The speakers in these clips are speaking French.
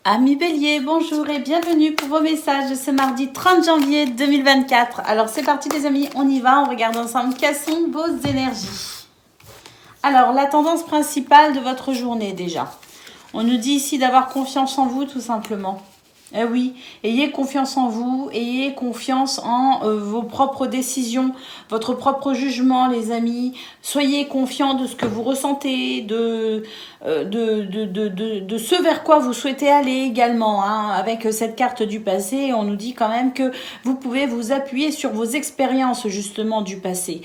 Amis Bélier, bonjour et bienvenue pour vos messages de ce mardi 30 janvier 2024. Alors c'est parti les amis, on y va, on regarde ensemble quelles sont vos énergies. Alors la tendance principale de votre journée déjà. On nous dit ici d'avoir confiance en vous tout simplement. Eh oui, ayez confiance en vous, ayez confiance en vos propres décisions, votre propre jugement les amis. Soyez confiants de ce que vous ressentez, de ce vers quoi vous souhaitez aller également. Avec cette carte du passé, on nous dit quand même que vous pouvez vous appuyer sur vos expériences justement du passé.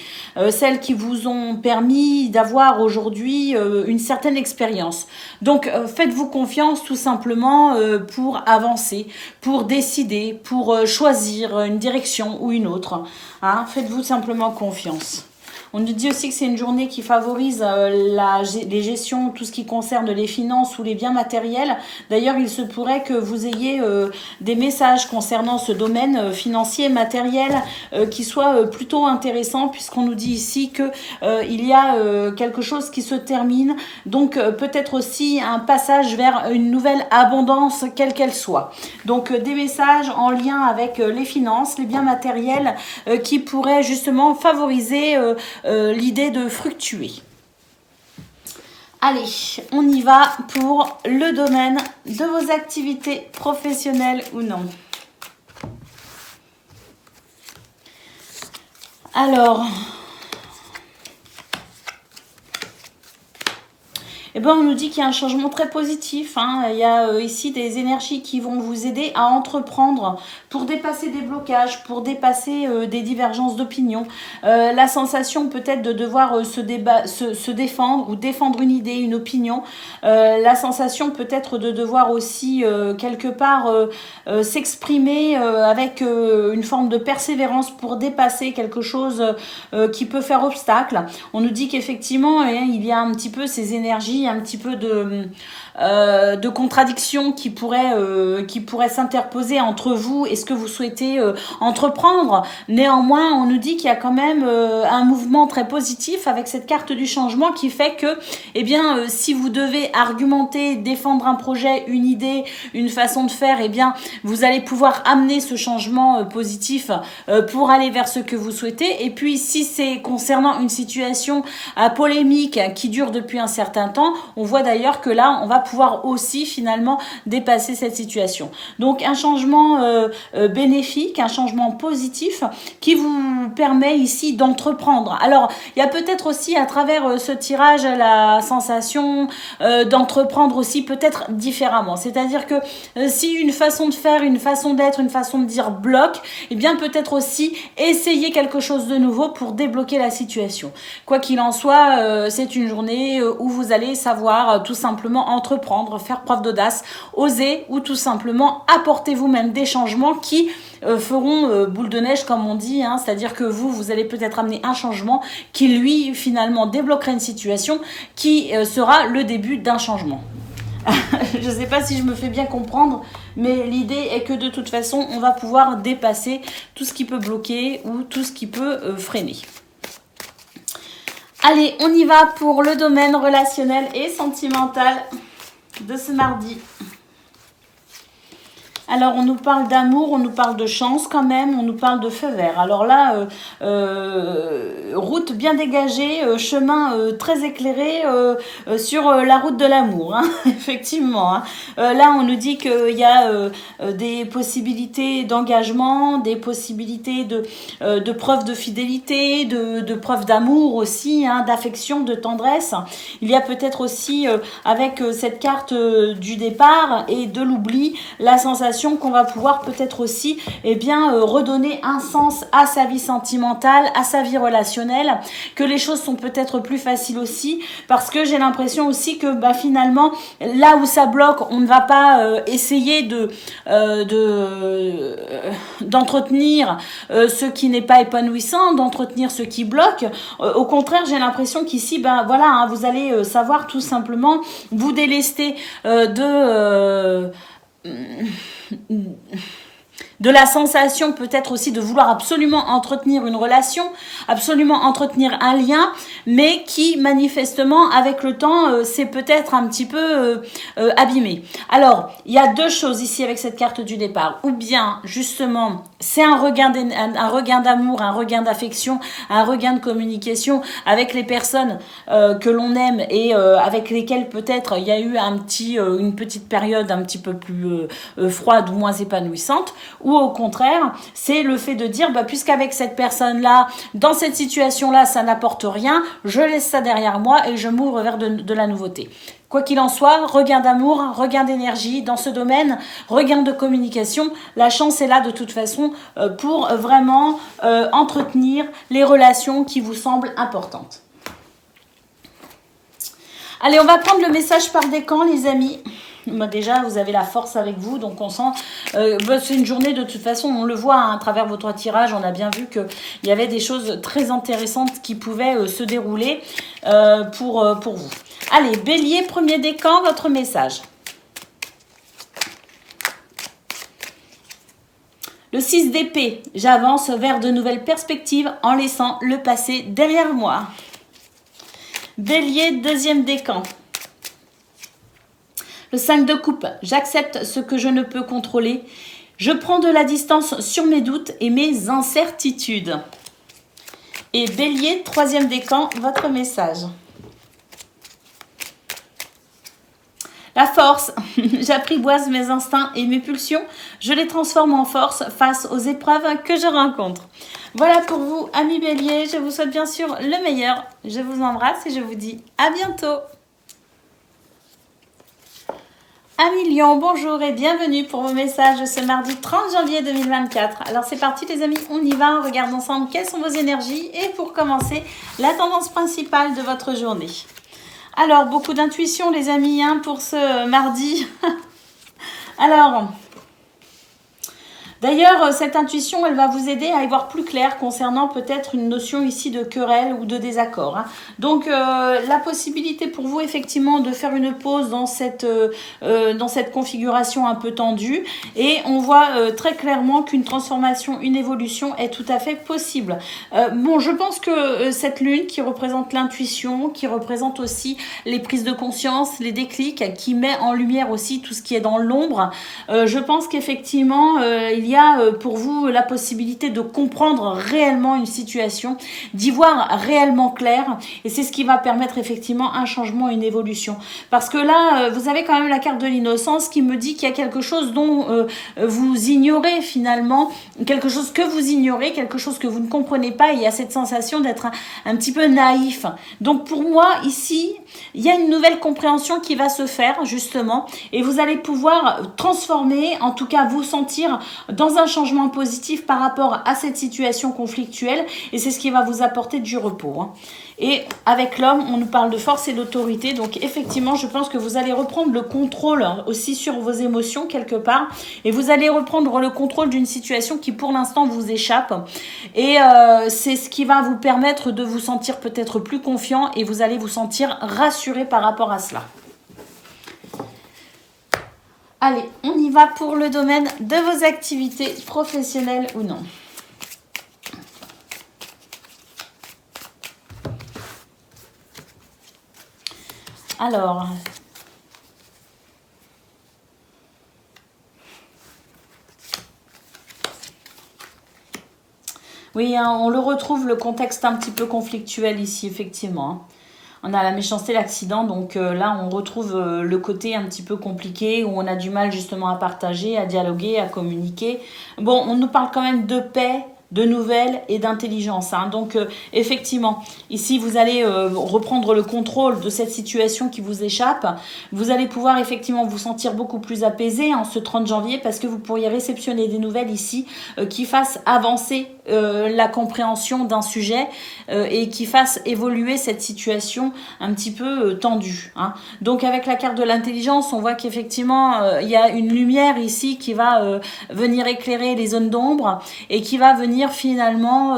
Celles qui vous ont permis d'avoir aujourd'hui une certaine expérience. Donc faites-vous confiance tout simplement pour avancer, pour décider, pour choisir une direction ou une autre. Faites-vous simplement confiance. On nous dit aussi que c'est une journée qui favorise les gestions, tout ce qui concerne les finances ou les biens matériels. D'ailleurs, il se pourrait que vous ayez des messages concernant ce domaine financier et matériel qui soient plutôt intéressants, puisqu'on nous dit ici que il y a quelque chose qui se termine. Donc, peut-être aussi un passage vers une nouvelle abondance, quelle qu'elle soit. Donc, des messages en lien avec les finances, les biens matériels qui pourraient justement favoriser l'idée de fructuer. Allez, on y va pour le domaine de vos activités professionnelles ou non. Alors, on nous dit qu'il y a un changement très positif. Il y a ici des énergies qui vont vous aider à entreprendre pour dépasser des blocages, pour dépasser des divergences d'opinion. La sensation peut-être de devoir se défendre ou défendre une idée, une opinion. La sensation peut-être de devoir aussi quelque part s'exprimer avec une forme de persévérance pour dépasser quelque chose qui peut faire obstacle. On nous dit qu'effectivement, il y a un petit peu ces énergies, un petit peu de contradiction qui pourrait s'interposer entre vous et ce que vous souhaitez entreprendre. Néanmoins, on nous dit qu'il y a quand même un mouvement très positif avec cette carte du changement qui fait que, si vous devez argumenter, défendre un projet, une idée, une façon de faire, vous allez pouvoir amener ce changement positif pour aller vers ce que vous souhaitez. Et puis, si c'est concernant une situation polémique qui dure depuis un certain temps, on voit d'ailleurs que là, on va pouvoir aussi finalement dépasser cette situation. Donc un changement bénéfique, un changement positif qui vous permet ici d'entreprendre. Alors, il y a peut-être aussi à travers ce tirage la sensation d'entreprendre aussi peut-être différemment. C'est-à-dire que si une façon de faire, une façon d'être, une façon de dire bloque, peut-être aussi essayer quelque chose de nouveau pour débloquer la situation. Quoi qu'il en soit, c'est une journée où vous allez savoir tout simplement entreprendre, faire preuve d'audace, oser ou tout simplement apporter vous-même des changements qui feront boule de neige comme on dit, c'est-à-dire que vous allez peut-être amener un changement qui lui finalement débloquera une situation qui sera le début d'un changement. Je ne sais pas si je me fais bien comprendre, mais l'idée est que de toute façon on va pouvoir dépasser tout ce qui peut bloquer ou tout ce qui peut freiner. Allez, on y va pour le domaine relationnel et sentimental de ce mardi. Alors, on nous parle d'amour, on nous parle de chance quand même, on nous parle de feu vert. Alors là, route bien dégagée, chemin très éclairé sur la route de l'amour, effectivement. Là, on nous dit qu'il y a des possibilités d'engagement, des possibilités de preuves de fidélité, de preuves d'amour aussi, d'affection, de tendresse. Il y a peut-être aussi, avec cette carte du départ et de l'oubli, la sensation qu'on va pouvoir peut-être aussi redonner un sens à sa vie sentimentale, à sa vie relationnelle, que les choses sont peut-être plus faciles aussi, parce que j'ai l'impression aussi que finalement, là où ça bloque, on ne va pas essayer d'entretenir ce qui n'est pas épanouissant, d'entretenir ce qui bloque. Au contraire, j'ai l'impression qu'ici, vous allez savoir tout simplement vous délester de la sensation peut-être aussi de vouloir absolument entretenir une relation, absolument entretenir un lien, mais qui manifestement avec le temps c'est peut-être un petit peu abîmé. Alors, il y a deux choses ici avec cette carte du départ. Ou bien, justement, c'est un regain d'amour, un regain d'affection, un regain de communication avec les personnes que l'on aime et avec lesquelles peut-être il y a eu une petite période un petit peu plus froide ou moins épanouissante. Ou au contraire, c'est le fait de dire, puisqu'avec cette personne-là, dans cette situation-là, ça n'apporte rien, je laisse ça derrière moi et je m'ouvre vers de la nouveauté. Quoi qu'il en soit, regain d'amour, regain d'énergie dans ce domaine, regain de communication. La chance est là de toute façon pour vraiment entretenir les relations qui vous semblent importantes. Allez, on va prendre le message par décan, les amis. Déjà, vous avez la force avec vous, donc on sent... c'est une journée, de toute façon, on le voit à travers votre tirage, on a bien vu qu'il y avait des choses très intéressantes qui pouvaient se dérouler pour vous. Allez, Bélier, premier décan, votre message. Le 6 d'épée, j'avance vers de nouvelles perspectives en laissant le passé derrière moi. Bélier, deuxième décan. Le 5 de coupe, j'accepte ce que je ne peux contrôler. Je prends de la distance sur mes doutes et mes incertitudes. Et Bélier, troisième décan, votre message. La force, j'apprivoise mes instincts et mes pulsions. Je les transforme en force face aux épreuves que je rencontre. Voilà pour vous, amis Bélier. Je vous souhaite bien sûr le meilleur. Je vous embrasse et je vous dis à bientôt. Amis Lion, bonjour et bienvenue pour vos messages ce mardi 30 janvier 2024. Alors c'est parti les amis, on y va, on regarde ensemble quelles sont vos énergies et pour commencer, la tendance principale de votre journée. Alors, beaucoup d'intuition les amis pour ce mardi. Alors, d'ailleurs, cette intuition, elle va vous aider à y voir plus clair concernant peut-être une notion ici de querelle ou de désaccord. Donc, la possibilité pour vous, effectivement, de faire une pause dans cette configuration un peu tendue. Et on voit très clairement qu'une transformation, une évolution est tout à fait possible. Bon, je pense que cette lune qui représente l'intuition, qui représente aussi les prises de conscience, les déclics, qui met en lumière aussi tout ce qui est dans l'ombre, je pense qu'effectivement, il y a pour vous la possibilité de comprendre réellement une situation, d'y voir réellement clair et c'est ce qui va permettre effectivement un changement, une évolution. Parce que là, vous avez quand même la carte de l'innocence qui me dit qu'il y a quelque chose dont vous ignorez finalement, quelque chose que vous ignorez, quelque chose que vous ne comprenez pas et il y a cette sensation d'être un petit peu naïf. Donc pour moi, ici, il y a une nouvelle compréhension qui va se faire justement et vous allez pouvoir transformer, en tout cas vous sentir dans un changement positif par rapport à cette situation conflictuelle et c'est ce qui va vous apporter du repos. Et avec l'homme, on nous parle de force et d'autorité, donc effectivement, je pense que vous allez reprendre le contrôle aussi sur vos émotions quelque part et vous allez reprendre le contrôle d'une situation qui pour l'instant vous échappe et c'est ce qui va vous permettre de vous sentir peut-être plus confiant et vous allez vous sentir rassuré par rapport à cela. Allez, on y va pour le domaine de vos activités professionnelles ou non. Alors, oui, on le retrouve, le contexte un petit peu conflictuel ici, effectivement. On a la méchanceté, l'accident, donc là on retrouve le côté un petit peu compliqué où on a du mal justement à partager, à dialoguer, à communiquer. Bon, on nous parle quand même de paix, de nouvelles et d'intelligence. Donc effectivement, ici vous allez reprendre le contrôle de cette situation qui vous échappe. Vous allez pouvoir effectivement vous sentir beaucoup plus apaisé en ce 30 janvier parce que vous pourriez réceptionner des nouvelles ici qui fassent avancer la compréhension d'un sujet et qui fassent évoluer cette situation un petit peu tendue. Donc avec la carte de l'intelligence, on voit qu'effectivement il y a une lumière ici qui va venir éclairer les zones d'ombre et qui va venir finalement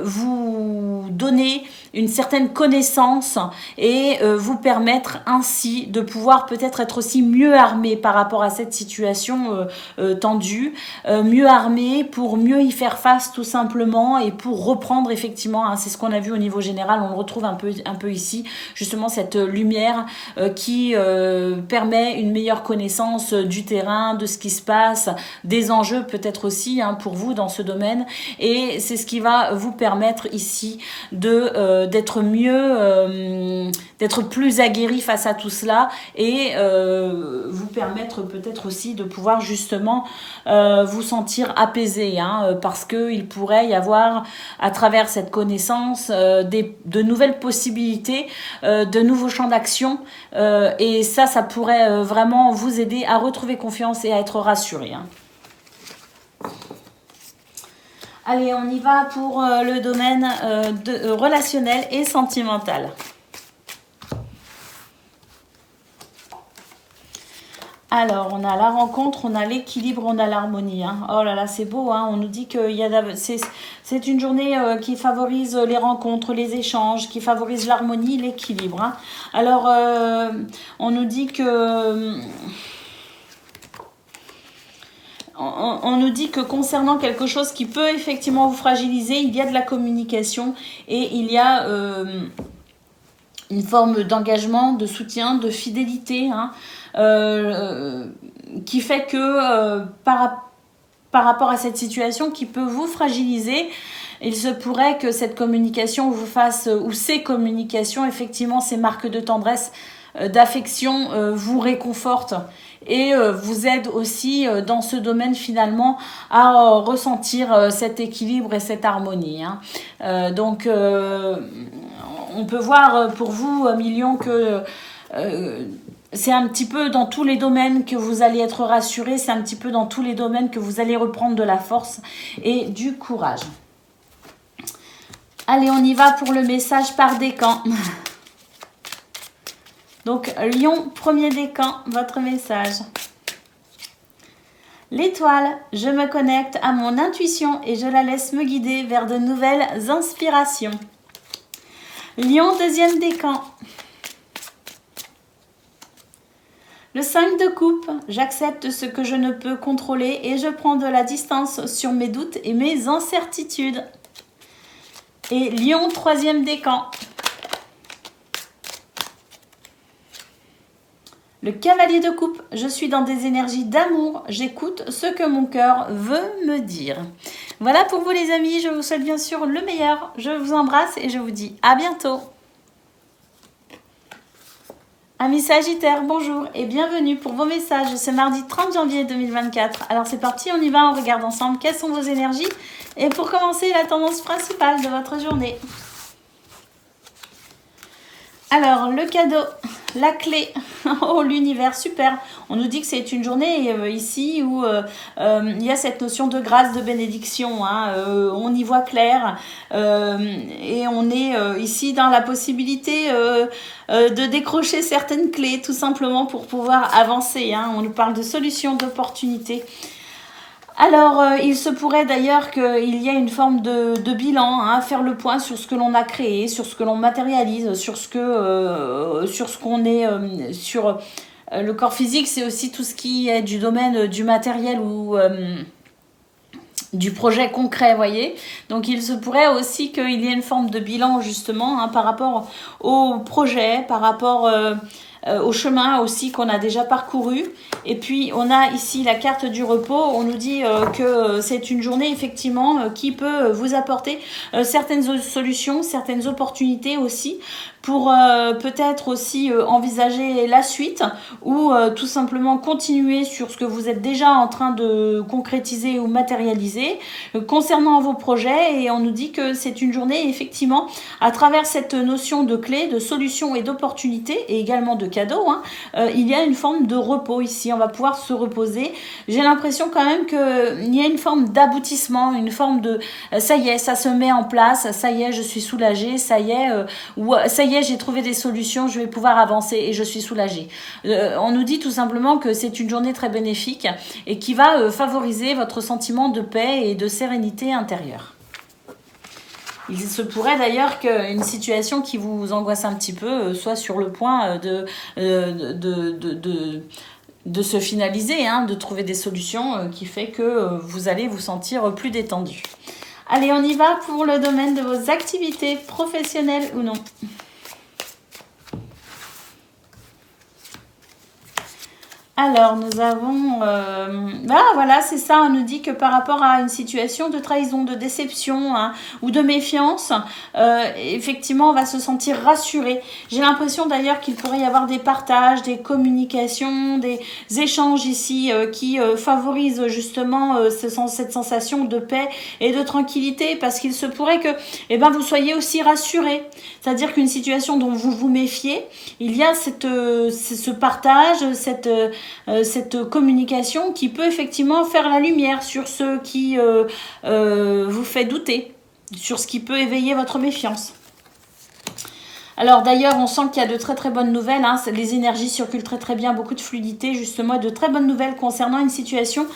vous donner une certaine connaissance et vous permettre ainsi de pouvoir peut-être être aussi mieux armé par rapport à cette situation tendue, mieux armé pour mieux y faire face tout simplement et pour reprendre effectivement, hein, c'est ce qu'on a vu au niveau général, on le retrouve un peu ici, justement cette lumière qui permet une meilleure connaissance du terrain, de ce qui se passe, des enjeux peut-être aussi hein, pour vous dans ce domaine, et c'est ce qui va vous permettre ici d'être mieux, d'être plus aguerri face à tout cela et vous permettre peut-être aussi de pouvoir justement vous sentir apaisé hein, parce qu'il pourrait y avoir à travers cette connaissance de nouvelles possibilités, de nouveaux champs d'action et ça pourrait vraiment vous aider à retrouver confiance et à être rassuré. Hein. Allez, on y va pour le domaine relationnel et sentimental. Alors, on a la rencontre, on a l'équilibre, on a l'harmonie. Hein. Oh là là, c'est beau. Hein. On nous dit que c'est une journée qui favorise les rencontres, les échanges, qui favorise l'harmonie, l'équilibre. Hein. Alors, on nous dit que... On nous dit que concernant quelque chose qui peut effectivement vous fragiliser, il y a de la communication et il y a une forme d'engagement, de soutien, de fidélité, hein, qui fait que par rapport à cette situation qui peut vous fragiliser, il se pourrait que cette communication vous fasse, ou ces communications, effectivement, ces marques de tendresse, d'affection, vous réconfortent et vous aident aussi dans ce domaine finalement à ressentir cet équilibre et cette harmonie. Hein. Donc, on peut voir pour vous, Million, que... c'est un petit peu dans tous les domaines que vous allez être rassuré, c'est un petit peu dans tous les domaines que vous allez reprendre de la force et du courage. Allez, on y va pour le message par décan. Donc, Lion, premier décan, votre message. L'étoile, je me connecte à mon intuition et je la laisse me guider vers de nouvelles inspirations. Lion, deuxième décan. Le 5 de coupe, j'accepte ce que je ne peux contrôler et je prends de la distance sur mes doutes et mes incertitudes. Et Lion, troisième décan. Le cavalier de coupe, je suis dans des énergies d'amour, j'écoute ce que mon cœur veut me dire. Voilà pour vous les amis, je vous souhaite bien sûr le meilleur, je vous embrasse et je vous dis à bientôt. Amis Sagittaires, bonjour et bienvenue pour vos messages ce mardi 30 janvier 2024. Alors c'est parti, on y va, on regarde ensemble quelles sont vos énergies et pour commencer la tendance principale de votre journée. Alors le cadeau, la clé, oh l'univers, super. On nous dit que c'est une journée ici où il y a cette notion de grâce, de bénédiction. Hein, on y voit clair et on est ici dans la possibilité de décrocher certaines clés tout simplement pour pouvoir avancer. Hein. On nous parle de solutions, d'opportunités. Alors, il se pourrait d'ailleurs qu'il y ait une forme de bilan, hein, faire le point sur ce que l'on a créé, sur ce que l'on matérialise, sur ce qu'on est, sur le corps physique, c'est aussi tout ce qui est du domaine du matériel ou du projet concret, voyez. Donc, il se pourrait aussi qu'il y ait une forme de bilan justement hein, par rapport au projet, par rapport au chemin aussi qu'on a déjà parcouru. Et puis on a ici la carte du repos, on nous dit que c'est une journée effectivement qui peut vous apporter certaines solutions, certaines opportunités aussi pour peut-être aussi envisager la suite ou tout simplement continuer sur ce que vous êtes déjà en train de concrétiser ou matérialiser concernant vos projets. Et on nous dit que c'est une journée effectivement à travers cette notion de clé, de solution et d'opportunité et également de cadeau, hein, il y a une forme de repos ici, on va pouvoir se reposer. J'ai l'impression quand même qu'il y a une forme d'aboutissement, une forme de ça y est, ça se met en place, ça y est, je suis soulagée, ça y est, ça y est, j'ai trouvé des solutions, je vais pouvoir avancer et je suis soulagée. On nous dit tout simplement que c'est une journée très bénéfique et qui va favoriser votre sentiment de paix et de sérénité intérieure. Il se pourrait d'ailleurs qu'une situation qui vous angoisse un petit peu soit sur le point de se finaliser, hein, de trouver des solutions qui fait que vous allez vous sentir plus détendu. Allez, on y va pour le domaine de vos activités professionnelles ou non. Alors, nous avons... voilà, c'est ça, on nous dit que par rapport à une situation de trahison, de déception, hein, ou de méfiance, effectivement, on va se sentir rassuré. J'ai l'impression d'ailleurs qu'il pourrait y avoir des partages, des communications, des échanges ici qui favorisent justement cette sensation de paix et de tranquillité, parce qu'il se pourrait que vous soyez aussi rassuré. C'est-à-dire qu'une situation dont vous vous méfiez, il y a ce partage, cette communication qui peut effectivement faire la lumière sur ce qui vous fait douter, sur ce qui peut éveiller votre méfiance. Alors d'ailleurs, on sent qu'il y a de très très bonnes nouvelles, hein. Les énergies circulent très très bien, beaucoup de fluidité, justement, de très bonnes nouvelles concernant une situation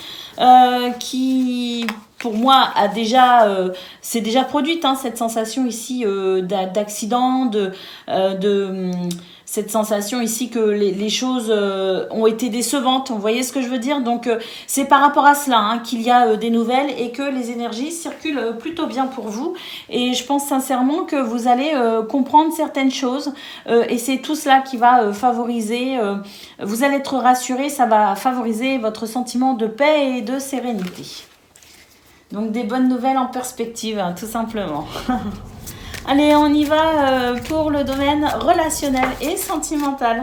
qui, pour moi, s'est déjà produite, hein, cette sensation ici d'accident, cette sensation ici que les choses ont été décevantes. Vous voyez ce que je veux dire? Donc, c'est par rapport à cela, hein, qu'il y a des nouvelles et que les énergies circulent plutôt bien pour vous. Et je pense sincèrement que vous allez comprendre certaines choses. Et c'est tout cela qui va favoriser. Vous allez être rassuré, ça va favoriser votre sentiment de paix et de sérénité. Donc, des bonnes nouvelles en perspective, hein, tout simplement. Allez, on y va pour le domaine relationnel et sentimental.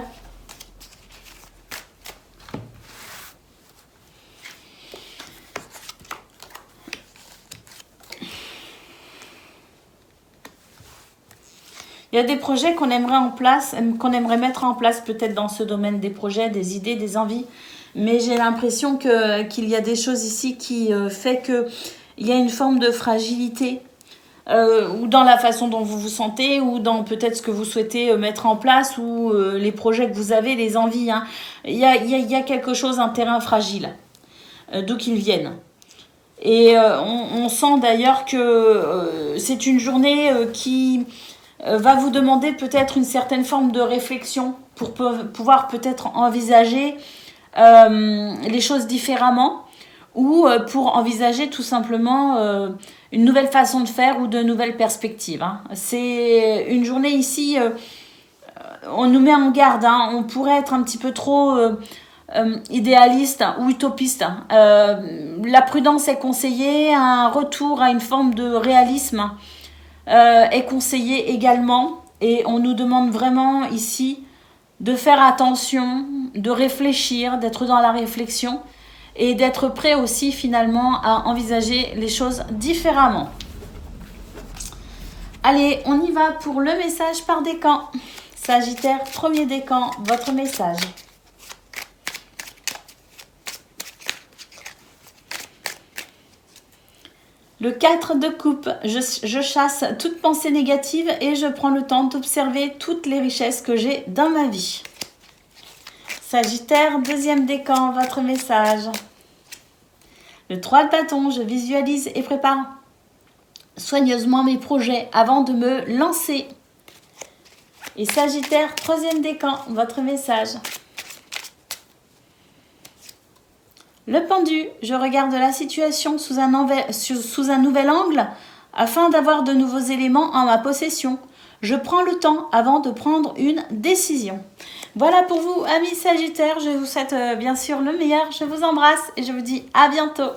Il y a des projets qu'on aimerait mettre en place peut-être dans ce domaine, des projets, des idées, des envies. Mais j'ai l'impression qu'il y a des choses ici qui fait qu'il y a une forme de fragilité. Ou dans la façon dont vous vous sentez, ou dans peut-être ce que vous souhaitez mettre en place, ou les projets que vous avez, les envies, hein. Il y a quelque chose, un terrain fragile, d'où qu'ils viennent. Et on sent d'ailleurs que c'est une journée qui va vous demander peut-être une certaine forme de réflexion pour pouvoir peut-être envisager les choses différemment, ou pour envisager tout simplement une nouvelle façon de faire ou de nouvelles perspectives, hein. C'est une journée ici, on nous met en garde, hein. On pourrait être un petit peu trop idéaliste ou utopiste. La prudence est conseillée, un retour à une forme de réalisme est conseillé également, et on nous demande vraiment ici de faire attention, de réfléchir, d'être dans la réflexion, et d'être prêt aussi finalement à envisager les choses différemment. Allez, on y va pour le message par décan. Sagittaire, premier décan, votre message. Le 4 de coupe, je chasse toute pensée négative et je prends le temps d'observer toutes les richesses que j'ai dans ma vie. Sagittaire, deuxième décan, votre message. Le 3 de bâton, je visualise et prépare soigneusement mes projets avant de me lancer. Et Sagittaire, troisième décan, votre message. Le pendu, je regarde la situation sous un nouvel angle afin d'avoir de nouveaux éléments en ma possession. Je prends le temps avant de prendre une décision. Voilà pour vous, amis Sagittaires. Je vous souhaite bien sûr le meilleur. Je vous embrasse et je vous dis à bientôt.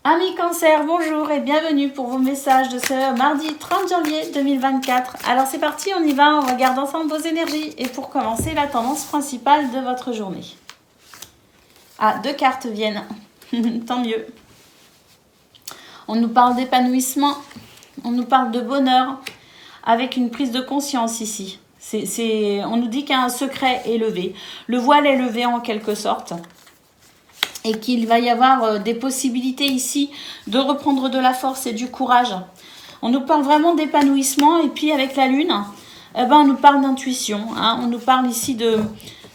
Amis Cancer, bonjour et bienvenue pour vos messages de ce mardi 30 janvier 2024. Alors c'est parti, on y va, on regarde ensemble vos énergies. Et pour commencer, la tendance principale de votre journée. Ah, 2 cartes viennent. Tant mieux. On nous parle d'épanouissement, on nous parle de bonheur, avec une prise de conscience ici. On nous dit qu'un secret est levé. Le voile est levé en quelque sorte. Et qu'il va y avoir des possibilités ici de reprendre de la force et du courage. On nous parle vraiment d'épanouissement. Et puis avec la lune, on nous parle d'intuition, hein. On nous parle ici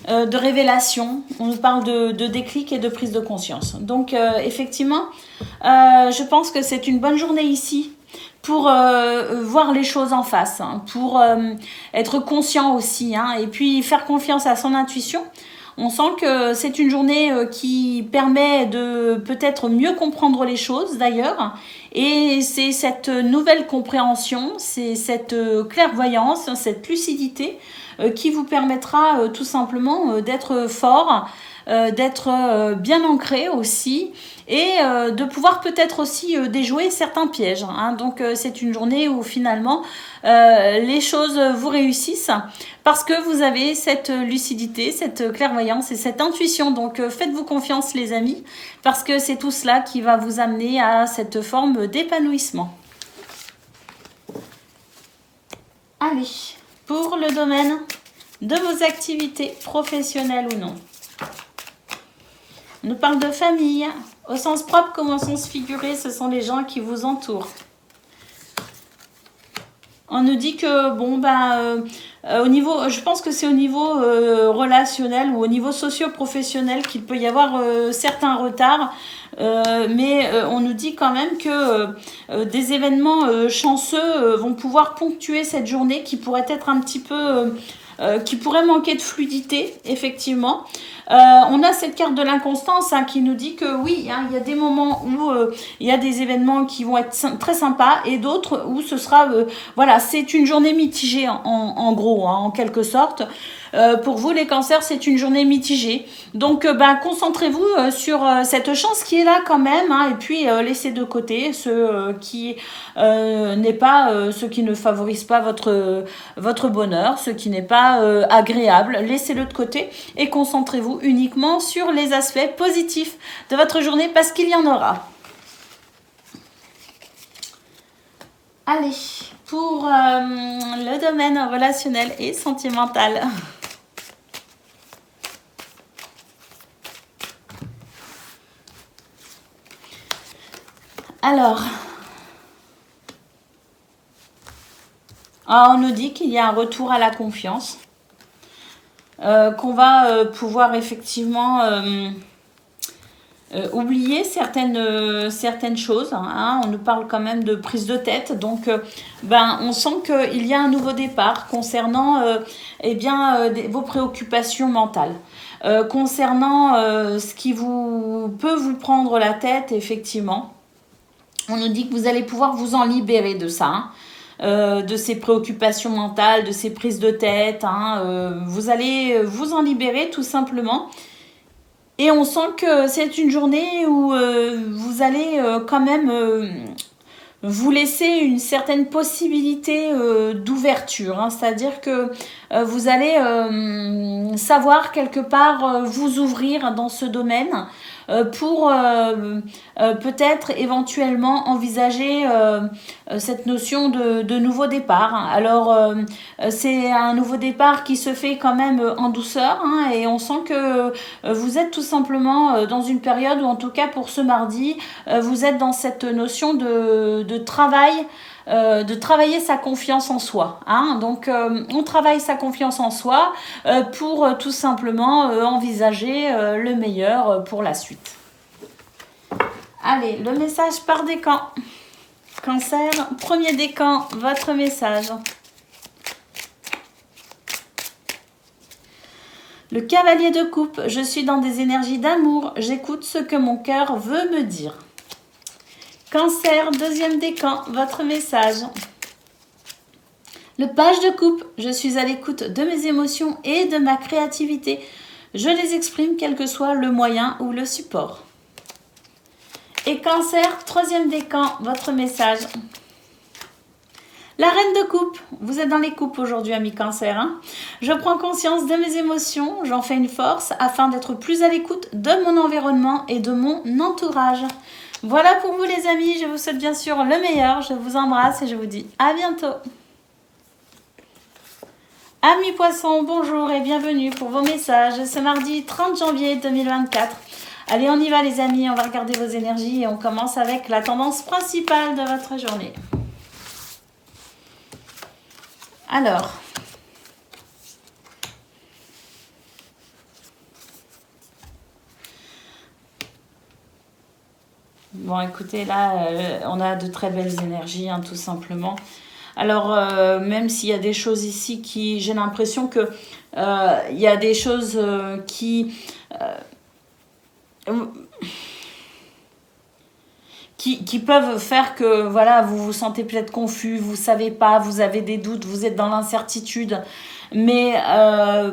de révélation, on nous parle de déclic et de prise de conscience. Donc effectivement, je pense que c'est une bonne journée ici pour voir les choses en face, hein, pour être conscient aussi, hein, et puis faire confiance à son intuition. On sent que c'est une journée qui permet de peut-être mieux comprendre les choses d'ailleurs. Et c'est cette nouvelle compréhension, c'est cette clairvoyance, cette lucidité qui vous permettra tout simplement d'être fort, d'être bien ancré aussi et de pouvoir peut-être aussi déjouer certains pièges. Hein. Donc c'est une journée où finalement les choses vous réussissent parce que vous avez cette lucidité, cette clairvoyance et cette intuition. Donc faites-vous confiance les amis parce que c'est tout cela qui va vous amener à cette forme d'épanouissement. Allez, pour le domaine de vos activités professionnelles ou non. On nous parle de famille, au sens propre comme au sens figuré, ce sont les gens qui vous entourent. On nous dit que, bon, au niveau, je pense que c'est au niveau relationnel ou au niveau socio-professionnel qu'il peut y avoir certains retards. Mais on nous dit quand même que des événements chanceux vont pouvoir ponctuer cette journée qui pourrait être un petit peu... qui pourrait manquer de fluidité, effectivement. On a cette carte de l'inconstance hein, qui nous dit que oui, hein, il y a des moments où il y a des événements qui vont être très sympas et d'autres où ce sera... voilà, c'est une journée mitigée en gros, hein, en quelque sorte. Pour vous, les cancers, c'est une journée mitigée. Donc, concentrez-vous sur cette chance qui est là quand même. Hein, et puis, laissez de côté ceux qui ceux qui ne favorisent pas votre bonheur, ce qui n'est pas agréable. Laissez-le de côté et concentrez-vous uniquement sur les aspects positifs de votre journée parce qu'il y en aura. Allez, pour le domaine relationnel et sentimental. Alors, on nous dit qu'il y a un retour à la confiance, qu'on va pouvoir effectivement oublier certaines choses. Hein. On nous parle quand même de prise de tête, donc on sent qu'il y a un nouveau départ concernant vos préoccupations mentales. Concernant ce qui peut vous prendre la tête, effectivement. On nous dit que vous allez pouvoir vous en libérer de ça, hein, de ces préoccupations mentales, de ces prises de tête. Hein, vous allez vous en libérer tout simplement. Et on sent que c'est une journée où vous allez quand même vous laisser une certaine possibilité d'ouverture. Hein, c'est-à-dire que vous allez savoir quelque part vous ouvrir dans ce domaine. Pour peut-être éventuellement envisager cette notion de nouveau départ. Alors, c'est un nouveau départ qui se fait quand même en douceur hein, et on sent que vous êtes tout simplement dans une période où, en tout cas pour ce mardi, vous êtes dans cette notion de travail, de travailler sa confiance en soi. Hein. Donc, on travaille sa confiance en soi pour tout simplement envisager le meilleur pour la suite. Allez, le message par décan. Cancer, premier décan, votre message. Le cavalier de coupe, je suis dans des énergies d'amour, j'écoute ce que mon cœur veut me dire. Cancer, deuxième décan, votre message. Le page de coupe, je suis à l'écoute de mes émotions et de ma créativité. Je les exprime quel que soit le moyen ou le support. Et Cancer, troisième décan, votre message. La reine de coupe, vous êtes dans les coupes aujourd'hui, amis Cancer. Hein. Je prends conscience de mes émotions, j'en fais une force afin d'être plus à l'écoute de mon environnement et de mon entourage. Voilà pour vous les amis, je vous souhaite bien sûr le meilleur, je vous embrasse et je vous dis à bientôt. Amis poissons, bonjour et bienvenue pour vos messages ce mardi 30 janvier 2024. Allez, on y va les amis, on va regarder vos énergies et on commence avec la tendance principale de votre journée. Alors, Bon, écoutez, là, on a de très belles énergies, hein, tout simplement. Alors, même s'il y a des choses ici qui... J'ai l'impression que il y a des choses qui peuvent faire que voilà, vous vous sentez peut-être confus, vous savez pas, vous avez des doutes, vous êtes dans l'incertitude. Mais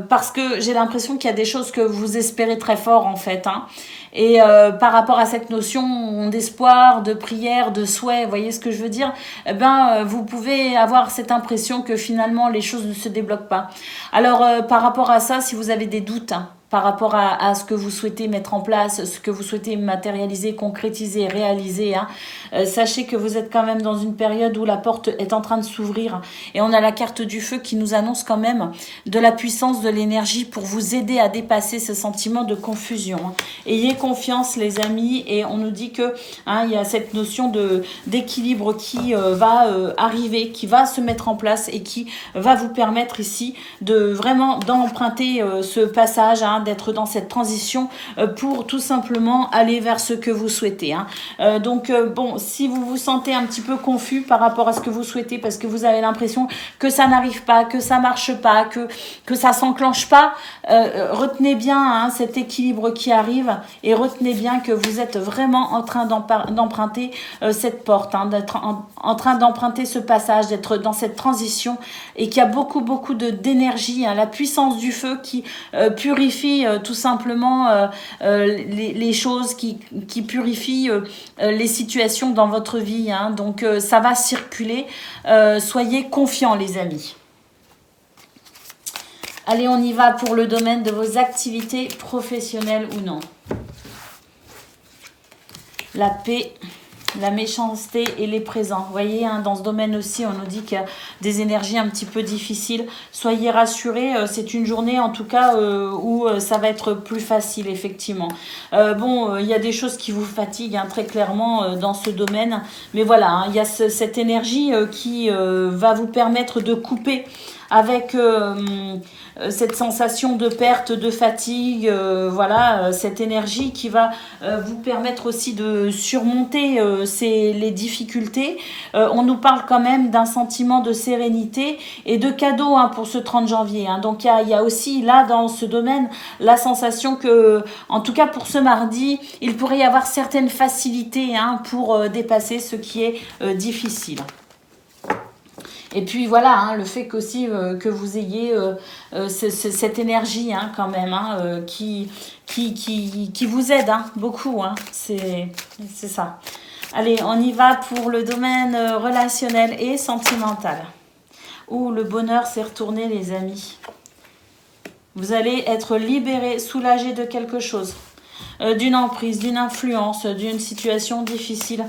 parce que j'ai l'impression qu'il y a des choses que vous espérez très fort en fait. Hein. Et par rapport à cette notion d'espoir, de prière, de souhait, vous voyez ce que je veux dire? Eh ben, vous pouvez avoir cette impression que finalement les choses ne se débloquent pas. Alors par rapport à ça, si vous avez des doutes, hein, par rapport à ce que vous souhaitez mettre en place, ce que vous souhaitez matérialiser, concrétiser, réaliser. Hein. Sachez que vous êtes quand même dans une période où la porte est en train de s'ouvrir et on a la carte du feu qui nous annonce quand même de la puissance, de l'énergie pour vous aider à dépasser ce sentiment de confusion. Hein. Ayez confiance les amis et on nous dit que hein, il y a cette notion d'équilibre qui va arriver, qui va se mettre en place et qui va vous permettre ici de vraiment d'emprunter ce passage, hein, d'être dans cette transition pour tout simplement aller vers ce que vous souhaitez. Hein. Donc bon, si vous vous sentez un petit peu confus par rapport à ce que vous souhaitez parce que vous avez l'impression que ça n'arrive pas, que ça marche pas, que ça s'enclenche pas, retenez bien hein, cet équilibre qui arrive et retenez bien que vous êtes vraiment en train d'emprunter cette porte, hein, d'être en train d'emprunter ce passage, d'être dans cette transition et qu'il y a beaucoup d'énergie, hein, la puissance du feu qui purifie tout simplement les choses, qui purifie les situations dans votre vie. Hein. Donc ça va circuler. Soyez confiants les amis. Allez, on y va pour le domaine de vos activités professionnelles ou non. La paix, la méchanceté et les présents. Vous voyez, hein, dans ce domaine aussi, on nous dit qu'il y a des énergies un petit peu difficiles. Soyez rassurés, c'est une journée en tout cas où ça va être plus facile, effectivement. Bon, il y a des choses qui vous fatiguent hein, très clairement dans ce domaine. Mais voilà, hein, il y a cette énergie qui va vous permettre de couper avec cette sensation de perte, de fatigue, voilà, cette énergie qui va vous permettre aussi de surmonter les difficultés. On nous parle quand même d'un sentiment de sérénité et de cadeau hein, pour ce 30 janvier. Hein. Donc il y a aussi là dans ce domaine la sensation que, en tout cas pour ce mardi, il pourrait y avoir certaines facilités hein, pour dépasser ce qui est difficile. Et puis voilà, hein, le fait qu'aussi que vous ayez cette énergie hein, quand même hein, qui vous aide hein, beaucoup. Hein, c'est ça. Allez, on y va pour le domaine relationnel et sentimental. Où le bonheur s'est retourné les amis. Vous allez être libéré, soulagé de quelque chose. D'une emprise, d'une influence, d'une situation difficile.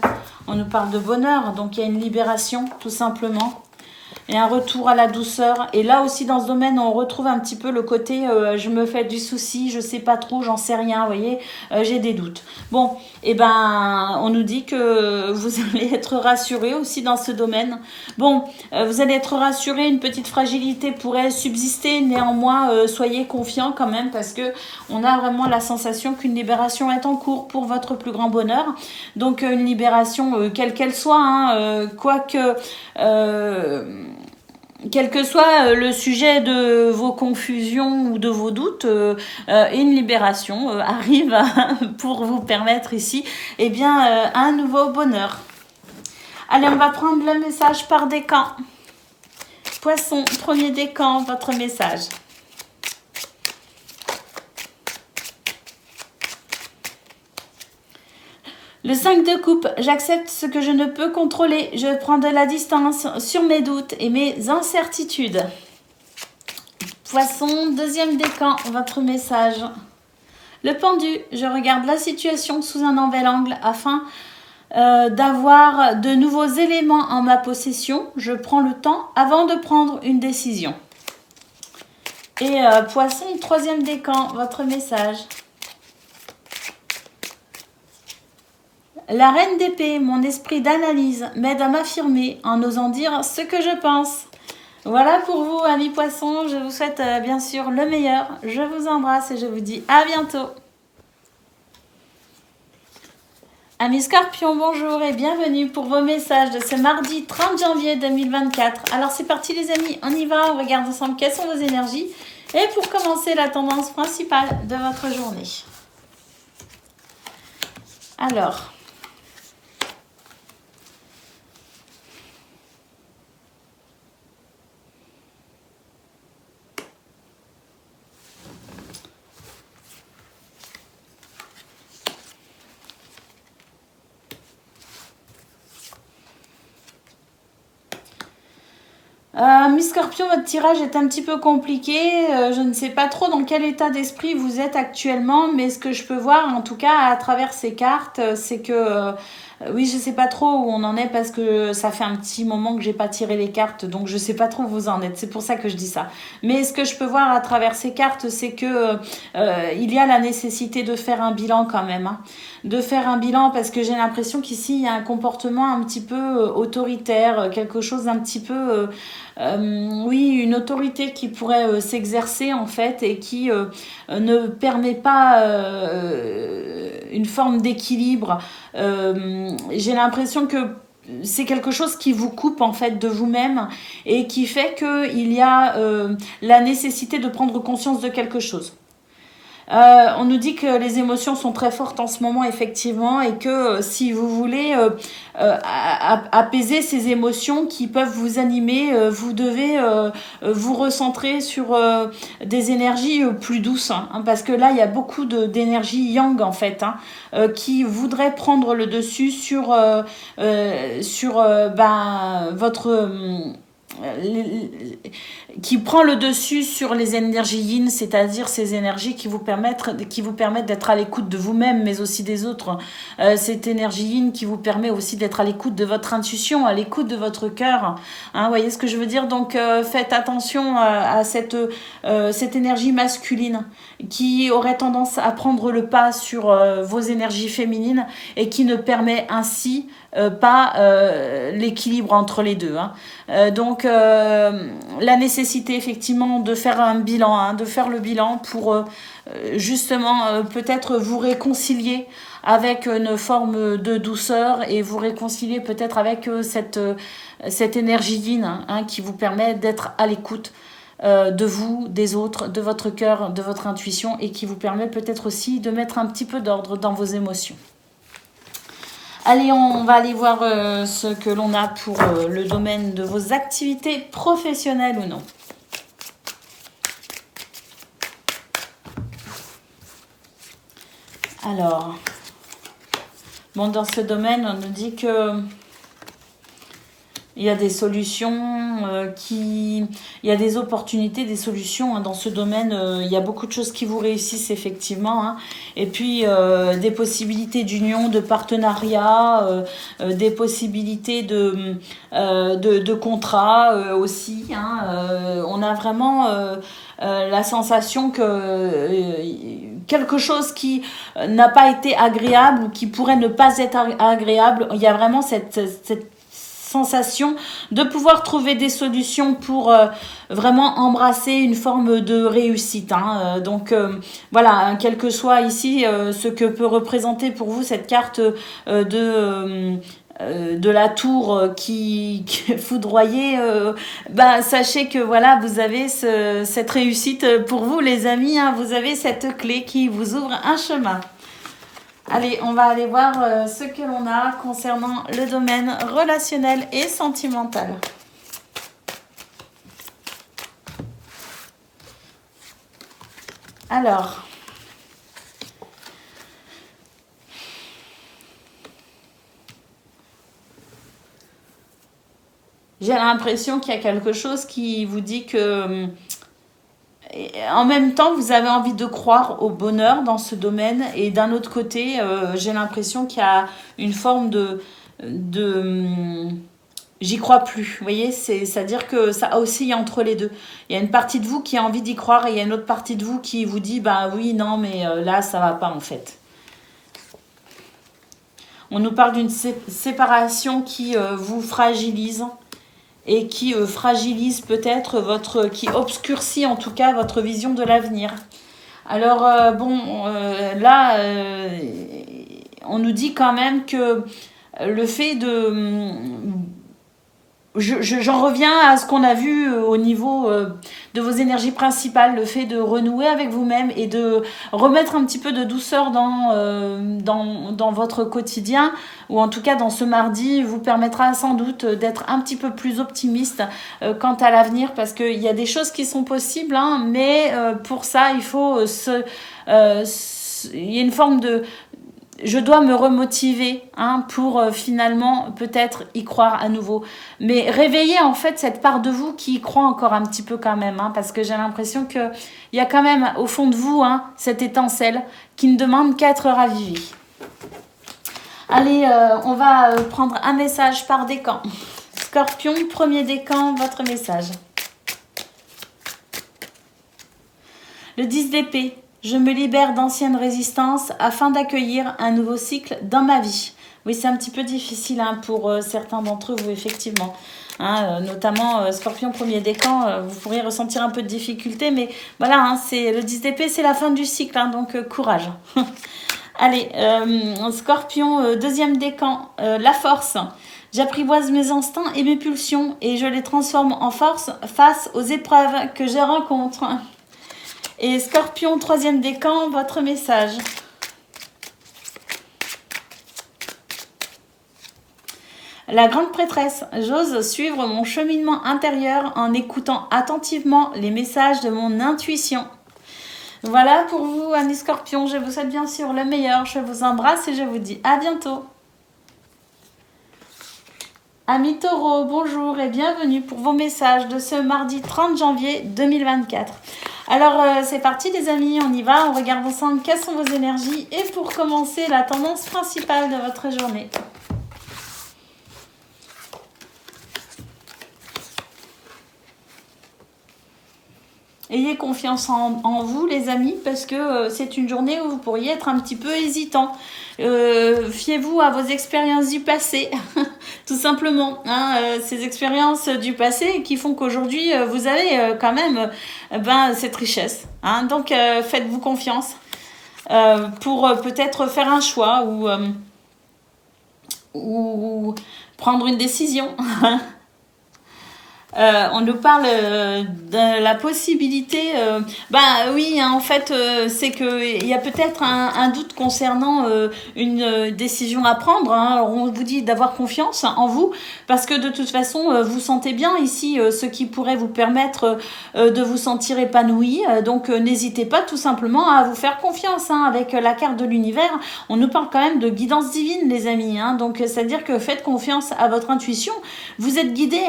On nous parle de bonheur, donc il y a une libération tout simplement. Et un retour à la douceur. Et là aussi, dans ce domaine, on retrouve un petit peu le côté je me fais du souci, je sais pas trop, j'en sais rien, vous voyez, j'ai des doutes. Bon, et ben, on nous dit que vous allez être rassurés aussi dans ce domaine. Bon, vous allez être rassurés, une petite fragilité pourrait subsister, néanmoins, soyez confiants quand même parce que on a vraiment la sensation qu'une libération est en cours pour votre plus grand bonheur. Donc, une libération, quelle qu'elle soit, hein, quoique... quel que soit le sujet de vos confusions ou de vos doutes, une libération arrive pour vous permettre ici eh bien, un nouveau bonheur. Allez, on va prendre le message par décan. Poisson, premier décan, votre message. Le 5 de coupe, j'accepte ce que je ne peux contrôler. Je prends de la distance sur mes doutes et mes incertitudes. Poisson, deuxième décan, votre message. Le pendu, je regarde la situation sous un nouvel angle afin d'avoir de nouveaux éléments en ma possession. Je prends le temps avant de prendre une décision. Et Poisson, troisième décan, votre message. La reine d'épée, mon esprit d'analyse, m'aide à m'affirmer en osant dire ce que je pense. Voilà pour vous, amis poissons. Je vous souhaite bien sûr le meilleur. Je vous embrasse et je vous dis à bientôt. Amis Scorpions, bonjour et bienvenue pour vos messages de ce mardi 30 janvier 2024. Alors c'est parti les amis, on y va, on regarde ensemble quelles sont vos énergies. Et pour commencer, la tendance principale de votre journée. Alors, Miss Scorpion, votre tirage est un petit peu compliqué. Je ne sais pas trop dans quel état d'esprit vous êtes actuellement, mais ce que je peux voir, en tout cas, à travers ces cartes, c'est que... oui, je ne sais pas trop où on en est parce que ça fait un petit moment que j'ai pas tiré les cartes, donc je ne sais pas trop où vous en êtes. C'est pour ça que je dis ça. Mais ce que je peux voir à travers ces cartes, c'est que il y a la nécessité de faire un bilan quand même. Hein. De faire un bilan parce que j'ai l'impression qu'ici, il y a un comportement un petit peu autoritaire, quelque chose d'un petit peu... oui, une autorité qui pourrait s'exercer en fait et qui ne permet pas une forme d'équilibre. J'ai l'impression que c'est quelque chose qui vous coupe en fait de vous-même et qui fait qu'il y a la nécessité de prendre conscience de quelque chose. On nous dit que les émotions sont très fortes en ce moment, effectivement, et que si vous voulez apaiser ces émotions qui peuvent vous animer, vous devez vous recentrer sur des énergies plus douces, hein, parce que là, il y a beaucoup d'énergie yang, en fait, hein, qui voudrait prendre le dessus sur votre... qui prend le dessus sur les énergies yin, c'est-à-dire ces énergies qui vous permettent d'être à l'écoute de vous-même, mais aussi des autres. Cette énergie yin qui vous permet aussi d'être à l'écoute de votre intuition, à l'écoute de votre cœur. Hein, vous voyez ce que je veux dire? Donc, faites attention à cette énergie masculine qui aurait tendance à prendre le pas sur vos énergies féminines et qui ne permet ainsi pas l'équilibre entre les deux. Hein. Donc, la nécessité effectivement de faire un bilan, hein, de faire le bilan pour justement peut-être vous réconcilier avec une forme de douceur et vous réconcilier peut-être avec cette énergie yin, hein, qui vous permet d'être à l'écoute de vous, des autres, de votre cœur, de votre intuition et qui vous permet peut-être aussi de mettre un petit peu d'ordre dans vos émotions. Allez, on va aller voir ce que l'on a pour le domaine de vos activités professionnelles ou non. Alors, bon, dans ce domaine, on nous dit que il y a des solutions, il y a des opportunités, des solutions. Hein, dans ce domaine, il y a beaucoup de choses qui vous réussissent effectivement. Hein, et puis, des possibilités d'union, de partenariat, des possibilités de contrat aussi. Hein, on a vraiment la sensation que quelque chose qui n'a pas été agréable ou qui pourrait ne pas être agréable, il y a vraiment cette sensation de pouvoir trouver des solutions pour vraiment embrasser une forme de réussite. Hein. Donc voilà, quel que soit ici ce que peut représenter pour vous cette carte de la tour qui est foudroyée, sachez que voilà, vous avez cette réussite pour vous les amis, hein, vous avez cette clé qui vous ouvre un chemin. Allez, on va aller voir ce que l'on a concernant le domaine relationnel et sentimental. Alors, j'ai l'impression qu'il y a quelque chose qui vous dit que en même temps, vous avez envie de croire au bonheur dans ce domaine et d'un autre côté, j'ai l'impression qu'il y a une forme de j'y crois plus. Vous voyez, c'est-à-dire que ça oscille entre les deux. Il y a une partie de vous qui a envie d'y croire et il y a une autre partie de vous qui vous dit bah oui, non, mais là, ça va pas en fait. On nous parle d'une séparation qui vous fragilise et qui fragilise peut-être qui obscurcit en tout cas votre vision de l'avenir. Alors là, on nous dit quand même que le fait de... J'en reviens à ce qu'on a vu au niveau de vos énergies principales, le fait de renouer avec vous-même et de remettre un petit peu de douceur dans votre quotidien, ou en tout cas dans ce mardi, vous permettra sans doute d'être un petit peu plus optimiste quant à l'avenir, parce qu'il y a des choses qui sont possibles, hein, mais pour ça, il faut il y a une forme de... Je dois me remotiver pour finalement peut-être y croire à nouveau. Mais réveiller en fait cette part de vous qui y croit encore un petit peu quand même. Parce que j'ai l'impression qu'il y a quand même au fond de vous cette étincelle qui ne demande qu'à être ravivée. Allez, on va prendre un message par décan. Scorpion, premier décan, votre message. Le 10 d'épée. Je me libère d'anciennes résistances afin d'accueillir un nouveau cycle dans ma vie. Oui, c'est un petit peu difficile pour certains d'entre vous, effectivement. Notamment, Scorpion, premier décan, vous pourriez ressentir un peu de difficulté. Mais voilà, c'est le 10 d'épée, c'est la fin du cycle, donc courage. Allez, Scorpion, deuxième décan, la force. J'apprivoise mes instincts et mes pulsions et je les transforme en force face aux épreuves que je rencontre. Et Scorpion, troisième décan, votre message. La grande prêtresse, j'ose suivre mon cheminement intérieur en écoutant attentivement les messages de mon intuition. Voilà pour vous, amis Scorpion. Je vous souhaite bien sûr le meilleur. Je vous embrasse et je vous dis à bientôt. Amis Taureau, bonjour et bienvenue pour vos messages de ce mardi 30 janvier 2024. Alors, c'est parti les amis, on y va, on regarde ensemble quelles sont vos énergies et pour commencer, la tendance principale de votre journée. Ayez confiance en vous les amis parce que c'est une journée où vous pourriez être un petit peu hésitant. Fiez-vous à vos expériences du passé, tout simplement. Ces expériences du passé qui font qu'aujourd'hui vous avez quand même cette richesse. Donc faites-vous confiance pour peut-être faire un choix ou prendre une décision. On nous parle de la possibilité, oui, en fait, c'est qu'il y a peut-être un doute concernant une décision à prendre. Alors on vous dit d'avoir confiance en vous, parce que de toute façon, vous sentez bien ici ce qui pourrait vous permettre de vous sentir épanoui. Donc n'hésitez pas tout simplement à vous faire confiance. Avec la carte de l'univers, on nous parle quand même de guidance divine, les amis. Donc c'est-à-dire que faites confiance à votre intuition. Vous êtes guidés.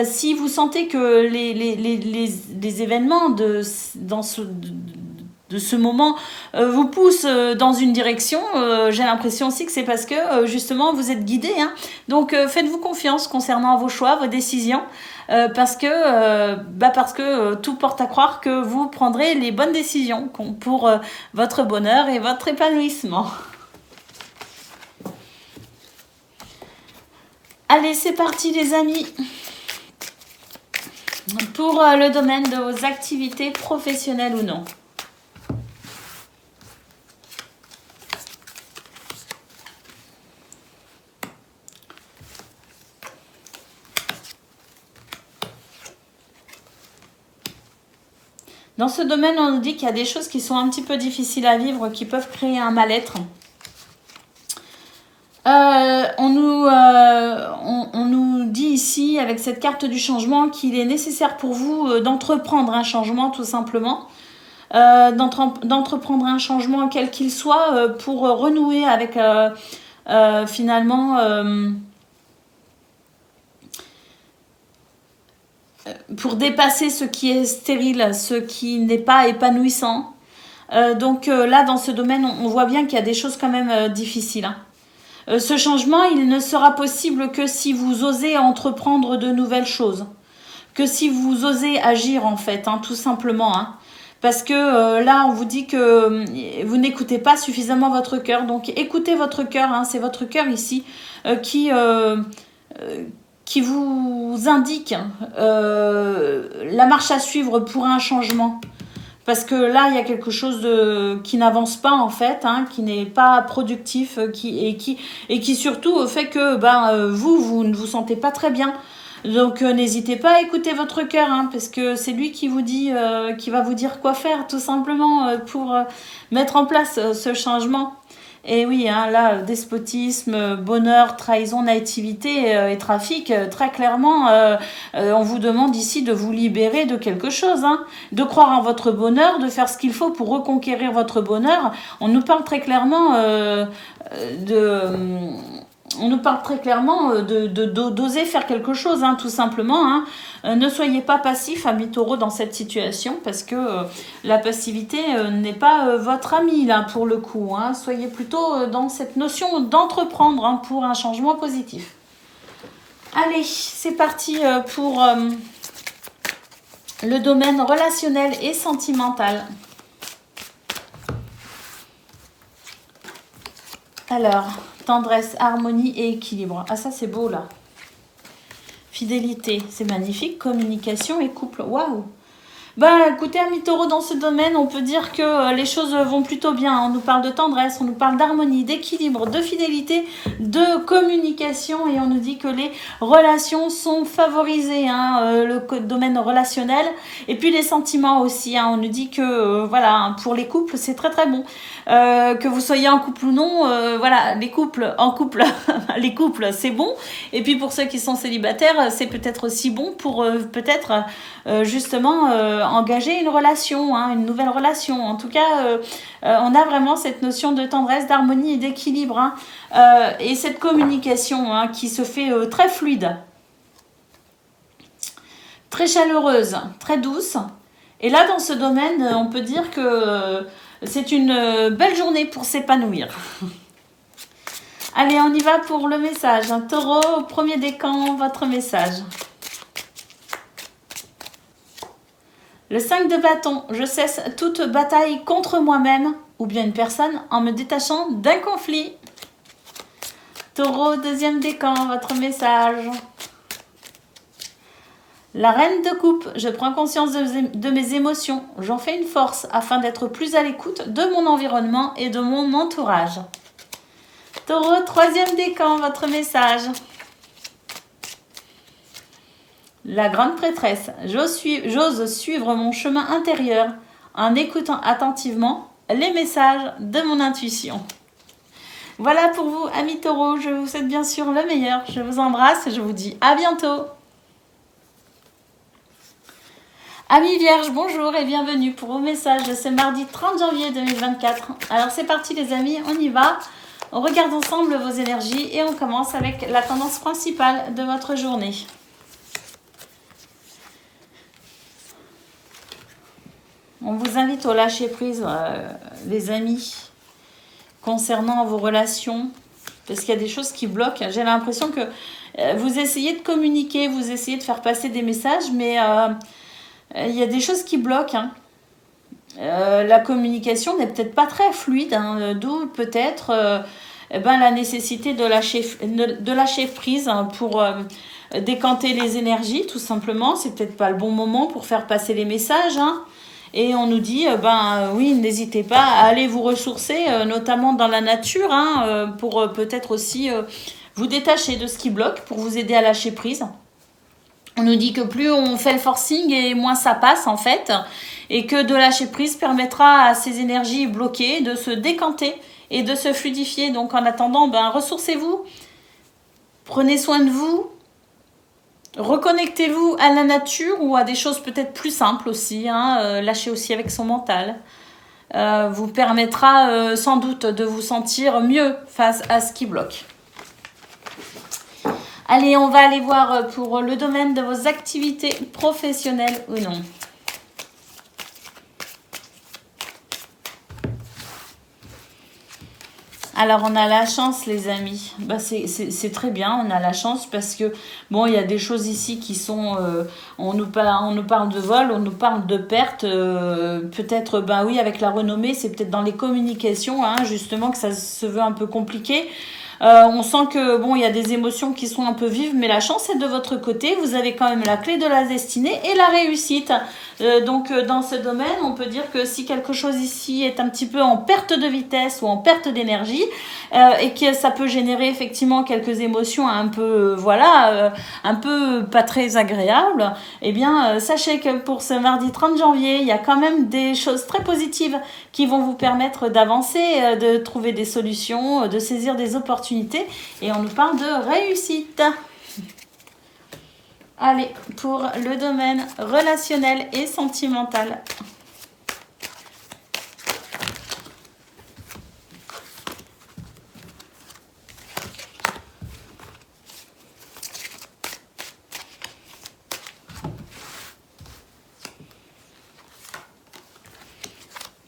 Si vous sentez que les événements de ce moment vous poussent dans une direction, j'ai l'impression aussi que c'est parce que justement vous êtes guidé. Donc faites-vous confiance concernant vos choix, vos décisions, parce que tout porte à croire que vous prendrez les bonnes décisions pour votre bonheur et votre épanouissement. Allez, c'est parti les amis. Pour le domaine de vos activités professionnelles ou non. Dans ce domaine, on nous dit qu'il y a des choses qui sont un petit peu difficiles à vivre, qui peuvent créer un mal-être. On nous dit ici, avec cette carte du changement, qu'il est nécessaire pour vous d'entreprendre un changement, tout simplement. D'entreprendre un changement quel qu'il soit pour renouer avec finalement... pour dépasser ce qui est stérile, ce qui n'est pas épanouissant. Donc là, dans ce domaine, on voit bien qu'il y a des choses quand même difficiles. Ce changement, il ne sera possible que si vous osez entreprendre de nouvelles choses. Que si vous osez agir, en fait, tout simplement. Parce que là, on vous dit que vous n'écoutez pas suffisamment votre cœur. Donc, écoutez votre cœur. C'est votre cœur ici qui vous indique la marche à suivre pour un changement. Parce que là, il y a quelque chose qui n'avance pas en fait, hein, qui n'est pas productif, et qui surtout fait que vous ne vous sentez pas très bien. Donc n'hésitez pas à écouter votre cœur, hein, parce que c'est lui qui vous dit, qui va vous dire quoi faire, tout simplement pour mettre en place ce changement. Et oui, hein, là, despotisme, bonheur, trahison, naïveté et trafic, très clairement, on vous demande ici de vous libérer de quelque chose, hein, de croire en votre bonheur, de faire ce qu'il faut pour reconquérir votre bonheur. On nous parle très clairement de... On nous parle très clairement d'oser faire quelque chose, hein, tout simplement. Hein. Ne soyez pas passif, amis taureaux, dans cette situation, parce que la passivité n'est pas votre ami, là, pour le coup. Hein. Soyez plutôt dans cette notion d'entreprendre, hein, pour un changement positif. Allez, c'est parti pour le domaine relationnel et sentimental. Alors, tendresse, harmonie et équilibre. Ah, ça, c'est beau, là. Fidélité, c'est magnifique. Communication et couple. Waouh! Bah, écoutez, amis taureaux, dans ce domaine, on peut dire que les choses vont plutôt bien. On nous parle de tendresse, on nous parle d'harmonie, d'équilibre, de fidélité, de communication, et on nous dit que les relations sont favorisées, hein, le domaine relationnel, et puis les sentiments aussi. Hein, on nous dit que, voilà, pour les couples, c'est très très bon. Que vous soyez en couple ou non, voilà, les couples en couple, les couples, c'est bon. Et puis pour ceux qui sont célibataires, c'est peut-être aussi bon pour peut-être justement engager une relation, hein, une nouvelle relation. En tout cas, on a vraiment cette notion de tendresse, d'harmonie et d'équilibre, hein, et cette communication, hein, qui se fait très fluide, très chaleureuse, très douce. Et là, dans ce domaine, on peut dire que c'est une belle journée pour s'épanouir. Allez, on y va pour le message. Un taureau, au premier décan, votre message. Le 5 de bâton, je cesse toute bataille contre moi-même ou bien une personne en me détachant d'un conflit. Taureau, deuxième décan, votre message. La reine de coupe, je prends conscience de mes émotions. J'en fais une force afin d'être plus à l'écoute de mon environnement et de mon entourage. Taureau, troisième décan, votre message. La grande prêtresse, j'ose suivre mon chemin intérieur en écoutant attentivement les messages de mon intuition. Voilà pour vous, amis taureaux. Je vous souhaite bien sûr le meilleur. Je vous embrasse et je vous dis à bientôt. Amis vierges, bonjour et bienvenue pour vos messages de ce mardi 30 janvier 2024. Alors c'est parti les amis, on y va. On regarde ensemble vos énergies et on commence avec la tendance principale de votre journée. On vous invite au lâcher prise, les amis, concernant vos relations, parce qu'il y a des choses qui bloquent. J'ai l'impression que vous essayez de communiquer, vous essayez de faire passer des messages, mais il y a des choses qui bloquent. Hein. La communication n'est peut-être pas très fluide, hein, d'où peut-être la nécessité de lâcher prise, hein, pour décanter les énergies, tout simplement. C'est peut-être pas le bon moment pour faire passer les messages, hein. Et on nous dit, oui, n'hésitez pas à aller vous ressourcer, notamment dans la nature, hein, pour peut-être aussi vous détacher de ce qui bloque, pour vous aider à lâcher prise. On nous dit que plus on fait le forcing et moins ça passe en fait, et que de lâcher prise permettra à ces énergies bloquées de se décanter et de se fluidifier. Donc en attendant, ressourcez-vous, prenez soin de vous, reconnectez-vous à la nature ou à des choses peut-être plus simples aussi, hein, lâchez aussi avec son mental. Vous permettra sans doute de vous sentir mieux face à ce qui bloque. Allez, on va aller voir pour le domaine de vos activités professionnelles ou non. Alors, on a la chance, les amis. C'est très bien, on a la chance parce que, bon, il y a des choses ici qui sont... on nous parle de vol, on nous parle de perte. Peut-être, oui, avec la renommée, c'est peut-être dans les communications, hein, justement, que ça se veut un peu compliqué. On sent que, bon, il y a des émotions qui sont un peu vives, mais la chance est de votre côté. Vous avez quand même la clé de la destinée et la réussite. Dans ce domaine, on peut dire que si quelque chose ici est un petit peu en perte de vitesse ou en perte d'énergie, et que ça peut générer effectivement quelques émotions un peu, un peu pas très agréables, eh bien, sachez que pour ce mardi 30 janvier, il y a quand même des choses très positives qui vont vous permettre d'avancer, de trouver des solutions, de saisir des opportunités. Et on nous parle de réussite. Allez, pour le domaine relationnel et sentimental.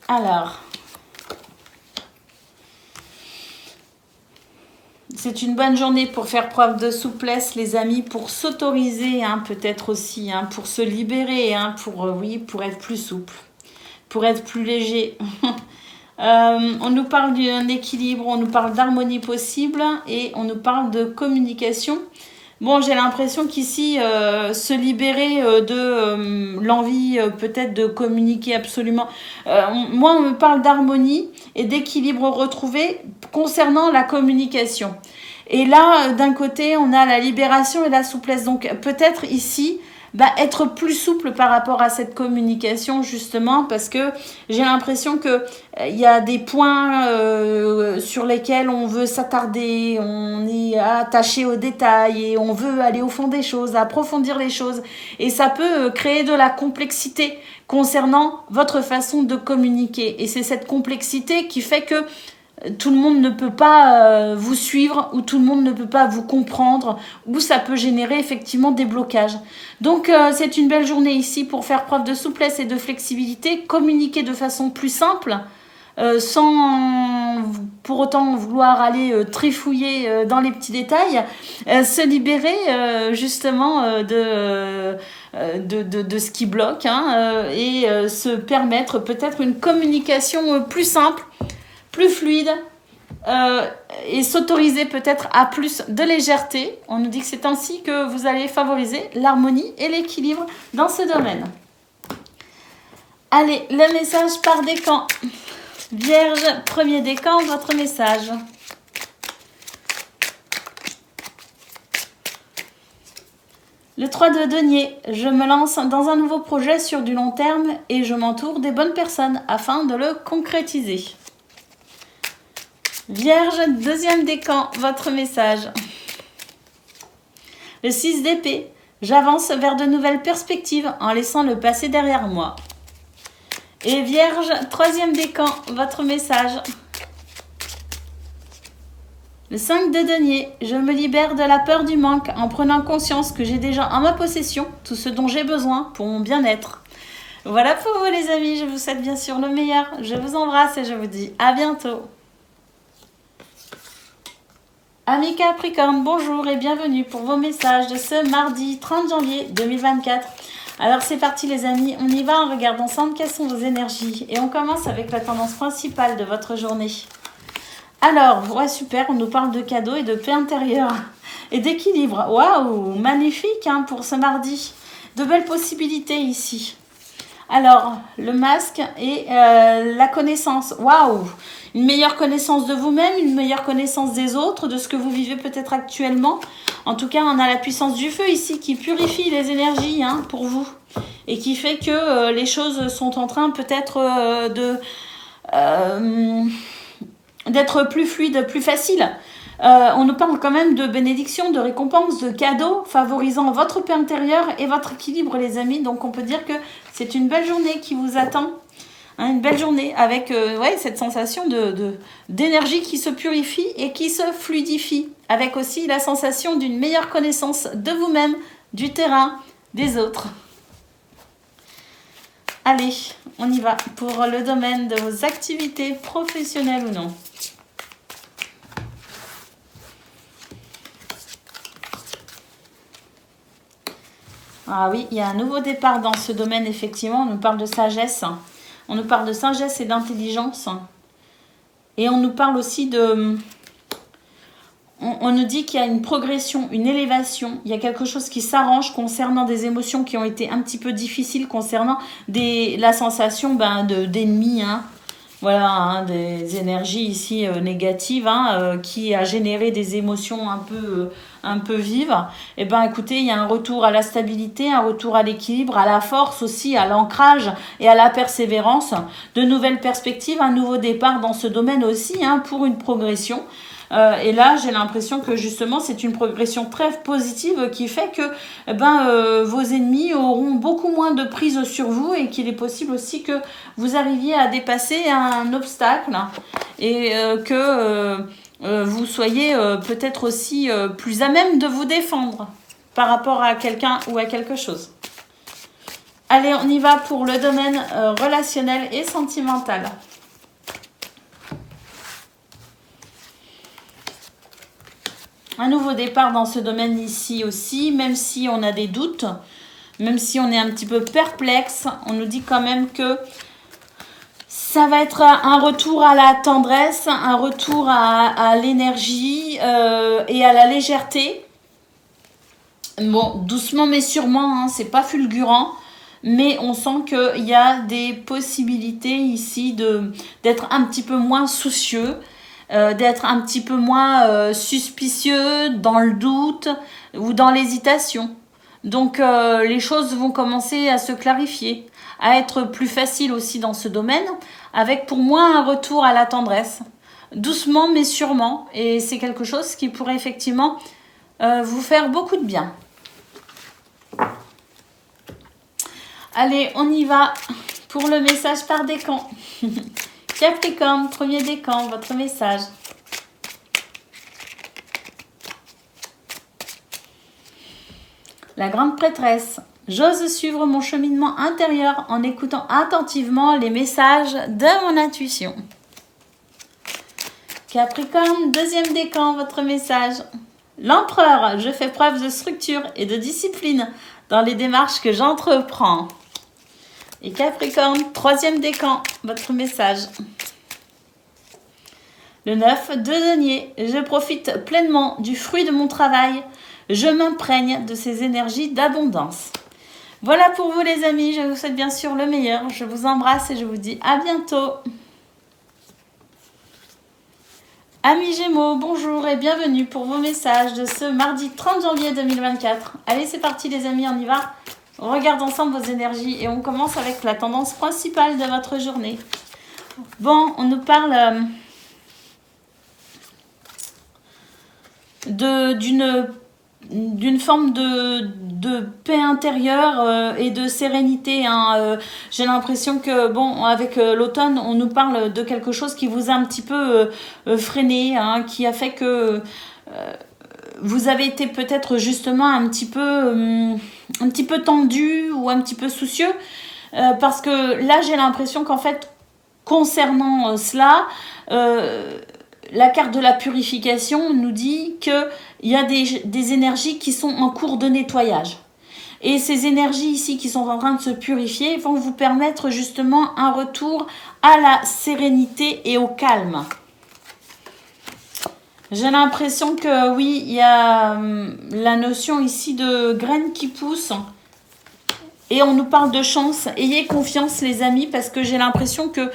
Alors, c'est une bonne journée pour faire preuve de souplesse, les amis, pour s'autoriser, peut-être aussi, pour se libérer, pour être plus souple, pour être plus léger. On nous parle d'un équilibre, on nous parle d'harmonie possible et on nous parle de communication. Bon, j'ai l'impression qu'ici, se libérer de l'envie peut-être de communiquer absolument. Moi, on me parle d'harmonie et d'équilibre retrouvé concernant la communication. Et là, d'un côté, on a la libération et la souplesse. Donc, peut-être ici, être plus souple par rapport à cette communication, justement, parce que j'ai l'impression que il y a des points sur lesquels on veut s'attarder, on est attaché aux détails et on veut aller au fond des choses, approfondir les choses. Et ça peut créer de la complexité concernant votre façon de communiquer. Et c'est cette complexité qui fait que tout le monde ne peut pas vous suivre ou tout le monde ne peut pas vous comprendre ou ça peut générer effectivement des blocages. Donc c'est une belle journée ici pour faire preuve de souplesse et de flexibilité, communiquer de façon plus simple sans pour autant vouloir aller trifouiller dans les petits détails, se libérer justement de ce qui bloque et se permettre peut-être une communication plus simple, plus fluide et s'autoriser peut-être à plus de légèreté. On nous dit que c'est ainsi que vous allez favoriser l'harmonie et l'équilibre dans ce domaine. Allez, le message par décan. Vierge, premier décan, votre message. Le 3 de denier, je me lance dans un nouveau projet sur du long terme et je m'entoure des bonnes personnes afin de le concrétiser. Vierge, deuxième décan, votre message. Le 6 d'épée, j'avance vers de nouvelles perspectives en laissant le passé derrière moi. Et Vierge, troisième décan, votre message. Le 5 de denier, je me libère de la peur du manque en prenant conscience que j'ai déjà en ma possession tout ce dont j'ai besoin pour mon bien-être. Voilà pour vous les amis, je vous souhaite bien sûr le meilleur. Je vous embrasse et je vous dis à bientôt. Amis Capricorne, bonjour et bienvenue pour vos messages de ce mardi 30 janvier 2024. Alors c'est parti les amis, on y va, on regarde ensemble quelles sont vos énergies. Et on commence avec la tendance principale de votre journée. Alors, ouais super, on nous parle de cadeaux et de paix intérieure et d'équilibre. Waouh, magnifique pour ce mardi. De belles possibilités ici. Alors, le masque et la connaissance. Waouh! Une meilleure connaissance de vous-même, une meilleure connaissance des autres, de ce que vous vivez peut-être actuellement. En tout cas, on a la puissance du feu ici qui purifie les énergies pour vous. Et qui fait que les choses sont en train peut-être d'être plus fluides, plus faciles. On nous parle quand même de bénédictions, de récompenses, de cadeaux favorisant votre paix intérieure et votre équilibre les amis. Donc on peut dire que c'est une belle journée qui vous attend. Une belle journée avec cette sensation d'énergie qui se purifie et qui se fluidifie. Avec aussi la sensation d'une meilleure connaissance de vous-même, du terrain, des autres. Allez, on y va pour le domaine de vos activités professionnelles ou non. Ah oui, il y a un nouveau départ dans ce domaine, effectivement. On nous parle de sagesse. On nous parle de sagesse et d'intelligence. Et on nous parle aussi de... on nous dit qu'il y a une progression, une élévation, il y a quelque chose qui s'arrange concernant des émotions qui ont été un petit peu difficiles, concernant la sensation d'ennemi, hein. Voilà, hein, des énergies ici négatives, hein, qui a généré des émotions un peu vives. Et ben écoutez, il y a un retour à la stabilité, un retour à l'équilibre, à la force aussi, à l'ancrage et à la persévérance, de nouvelles perspectives, un nouveau départ dans ce domaine aussi, hein, pour une progression. Et là, j'ai l'impression que justement, c'est une progression très positive qui fait que vos ennemis auront beaucoup moins de prise sur vous et qu'il est possible aussi que vous arriviez à dépasser un obstacle et que vous soyez peut-être aussi plus à même de vous défendre par rapport à quelqu'un ou à quelque chose. Allez, on y va pour le domaine relationnel et sentimental. Un nouveau départ dans ce domaine ici aussi, même si on a des doutes, même si on est un petit peu perplexe, on nous dit quand même que ça va être un retour à la tendresse, un retour à l'énergie et à la légèreté. Bon, doucement mais sûrement, hein, c'est pas fulgurant, mais on sent qu'il y a des possibilités ici d'être un petit peu moins soucieux, d'être un petit peu moins suspicieux, dans le doute ou dans l'hésitation. Donc les choses vont commencer à se clarifier, à être plus faciles aussi dans ce domaine, avec pour moi un retour à la tendresse. Doucement mais sûrement, et c'est quelque chose qui pourrait effectivement vous faire beaucoup de bien. Allez, on y va pour le message par décan. Capricorne, premier décan, votre message. La grande prêtresse. J'ose suivre mon cheminement intérieur en écoutant attentivement les messages de mon intuition. Capricorne, deuxième décan, votre message. L'empereur, je fais preuve de structure et de discipline dans les démarches que j'entreprends. Et Capricorne, troisième décan, votre message. Le 9, de denier, je profite pleinement du fruit de mon travail. Je m'imprègne de ces énergies d'abondance. Voilà pour vous les amis, je vous souhaite bien sûr le meilleur. Je vous embrasse et je vous dis à bientôt. Amis Gémeaux, bonjour et bienvenue pour vos messages de ce mardi 30 janvier 2024. Allez, c'est parti les amis, on y va. On regarde ensemble vos énergies et on commence avec la tendance principale de votre journée. Bon, on nous parle d'une forme de paix intérieure et de sérénité, hein. J'ai l'impression que, bon, avec l'automne, on nous parle de quelque chose qui vous a un petit peu freiné, hein, qui a fait que vous avez été peut-être justement un petit peu tendu ou un petit peu soucieux, parce que là, j'ai l'impression qu'en fait, concernant cela, la carte de la purification nous dit qu'il y a des énergies qui sont en cours de nettoyage. Et ces énergies ici qui sont en train de se purifier vont vous permettre justement un retour à la sérénité et au calme. J'ai l'impression que oui, il y a la notion ici de graines qui poussent. Et on nous parle de chance. Ayez confiance les amis, parce que j'ai l'impression que,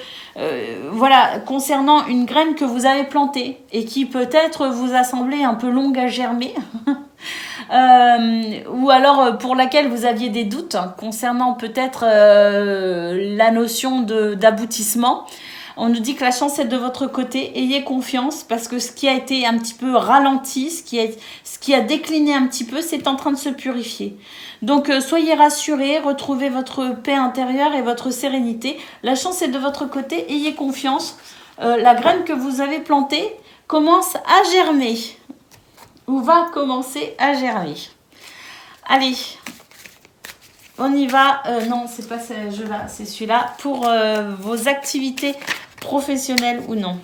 voilà, concernant une graine que vous avez plantée et qui peut-être vous a semblé un peu longue à germer, ou alors pour laquelle vous aviez des doutes concernant peut-être la notion d'aboutissement. On nous dit que la chance est de votre côté. Ayez confiance, parce que ce qui a été un petit peu ralenti, ce qui a décliné un petit peu, c'est en train de se purifier. Donc soyez rassurés, retrouvez votre paix intérieure et votre sérénité. La chance est de votre côté, ayez confiance. La graine que vous avez plantée commence à germer, ou va commencer à germer. Allez, on y va. Non, c'est pas ce jeu-là, c'est celui-là. Pour vos activités professionnelles ou non.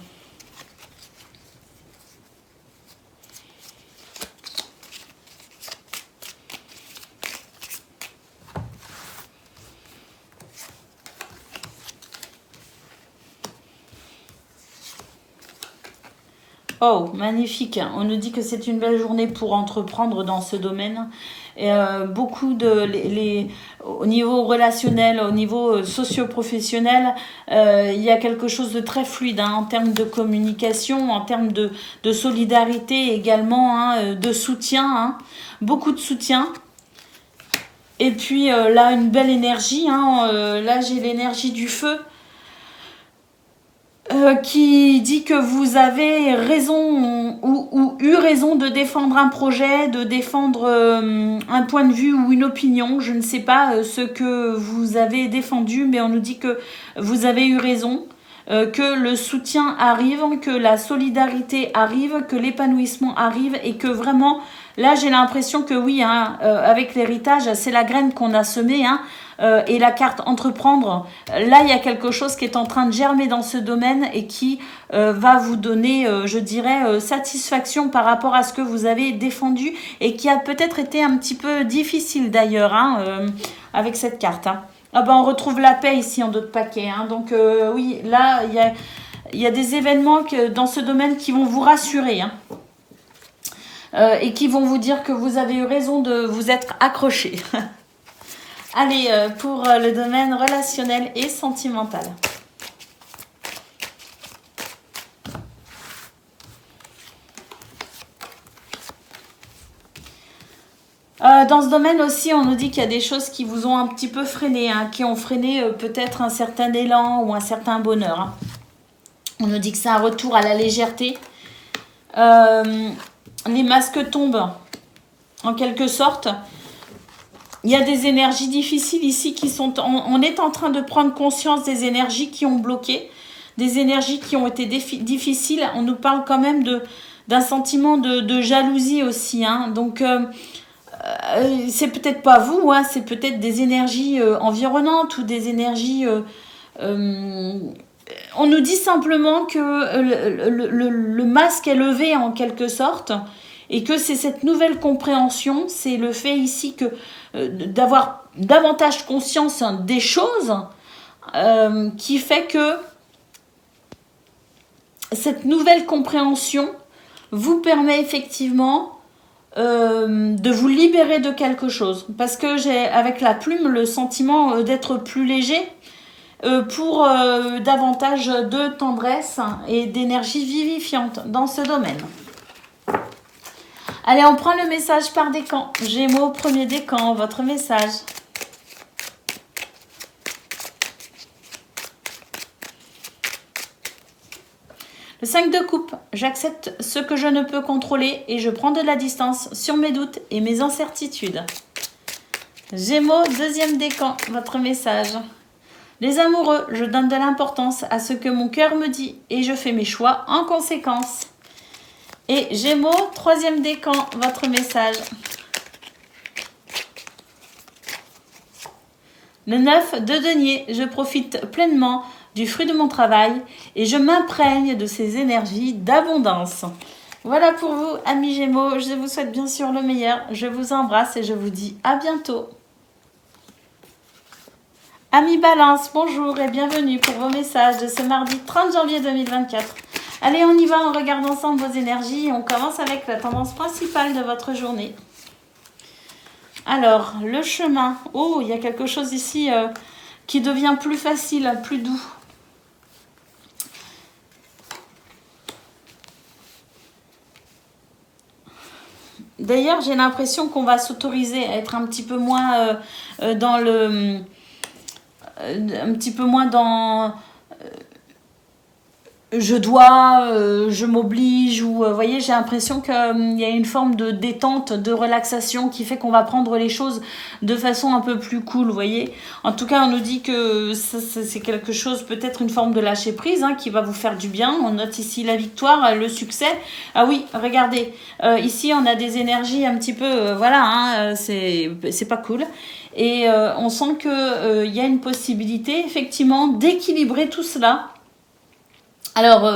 Oh, magnifique. On nous dit que c'est une belle journée pour entreprendre dans ce domaine. Et, beaucoup au niveau relationnel, au niveau socio-professionnel, il y a quelque chose de très fluide hein, en termes de communication, en termes de solidarité également, hein, de soutien, hein, beaucoup de soutien. Et puis là, une belle énergie. Hein, là, j'ai l'énergie du feu. Qui dit que vous avez raison ou eu raison de défendre un projet, de défendre un point de vue ou une opinion. Je ne sais pas ce que vous avez défendu, mais on nous dit que vous avez eu raison, que le soutien arrive, que la solidarité arrive, que l'épanouissement arrive et que vraiment, là j'ai l'impression que oui, hein, avec l'héritage, c'est la graine qu'on a semée, hein, et la carte entreprendre, là il y a quelque chose qui est en train de germer dans ce domaine et qui va vous donner, je dirais, satisfaction par rapport à ce que vous avez défendu et qui a peut-être été un petit peu difficile d'ailleurs hein, avec cette carte. Hein. Ah ben on retrouve la paix ici en d'autres paquets. Hein. Donc oui, là il y a des événements dans ce domaine qui vont vous rassurer. Hein. Et qui vont vous dire que vous avez eu raison de vous être accroché. Allez, pour le domaine relationnel et sentimental. Dans ce domaine aussi, on nous dit qu'il y a des choses qui vous ont un petit peu freiné, hein, qui ont freiné peut-être un certain élan ou un certain bonheur. Hein. On nous dit que c'est un retour à la légèreté. Les masques tombent, en quelque sorte. Il y a des énergies difficiles ici qui sont... On est en train de prendre conscience des énergies qui ont bloqué, des énergies qui ont été difficiles. On nous parle quand même d'un sentiment de jalousie aussi. Hein. Donc, c'est peut-être pas vous, hein, c'est peut-être des énergies environnantes ou des énergies... on nous dit simplement que le masque est levé en quelque sorte et que c'est cette nouvelle compréhension, c'est le fait ici que d'avoir davantage conscience des choses qui fait que cette nouvelle compréhension vous permet effectivement de vous libérer de quelque chose. Parce que j'ai avec la plume le sentiment d'être plus léger pour davantage de tendresse et d'énergie vivifiante dans ce domaine. Allez, on prend le message par décan. Gémeaux, premier décan, votre message. Le 5 de coupe, j'accepte ce que je ne peux contrôler et je prends de la distance sur mes doutes et mes incertitudes. Gémeaux, deuxième décan, votre message. Les amoureux, je donne de l'importance à ce que mon cœur me dit et je fais mes choix en conséquence. Et Gémeaux, troisième décan, votre message. Le 9 de denier, je profite pleinement du fruit de mon travail et je m'imprègne de ces énergies d'abondance. Voilà pour vous, amis Gémeaux. Je vous souhaite bien sûr le meilleur. Je vous embrasse et je vous dis à bientôt. Amis Balance, bonjour et bienvenue pour vos messages de ce mardi 30 janvier 2024. Allez, on y va, on regarde ensemble vos énergies. On commence avec la tendance principale de votre journée. Alors, le chemin. Oh, il y a quelque chose ici qui devient plus facile, plus doux. D'ailleurs, j'ai l'impression qu'on va s'autoriser à être un petit peu moins dans le... un petit peu moins dans... je dois, je m'oblige, ou vous voyez, j'ai l'impression qu'il y a une forme de détente, de relaxation qui fait qu'on va prendre les choses de façon un peu plus cool, vous voyez. En tout cas, on nous dit que c'est quelque chose, peut-être une forme de lâcher prise hein, qui va vous faire du bien. On note ici la victoire, le succès. Ah oui, regardez, ici on a des énergies un petit peu, voilà, hein, c'est pas cool. Et on sent qu'il y a une possibilité effectivement d'équilibrer tout cela Alors,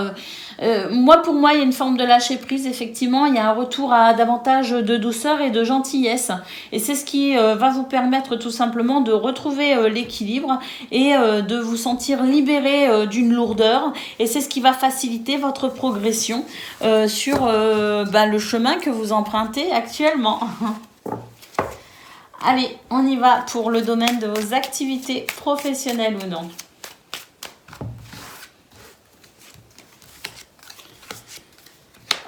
pour moi, il y a une forme de lâcher prise, effectivement. Il y a un retour à davantage de douceur et de gentillesse. Et c'est ce qui va vous permettre tout simplement de retrouver l'équilibre et de vous sentir libéré d'une lourdeur. Et c'est ce qui va faciliter votre progression sur le chemin que vous empruntez actuellement. Allez, on y va pour le domaine de vos activités professionnelles ou non.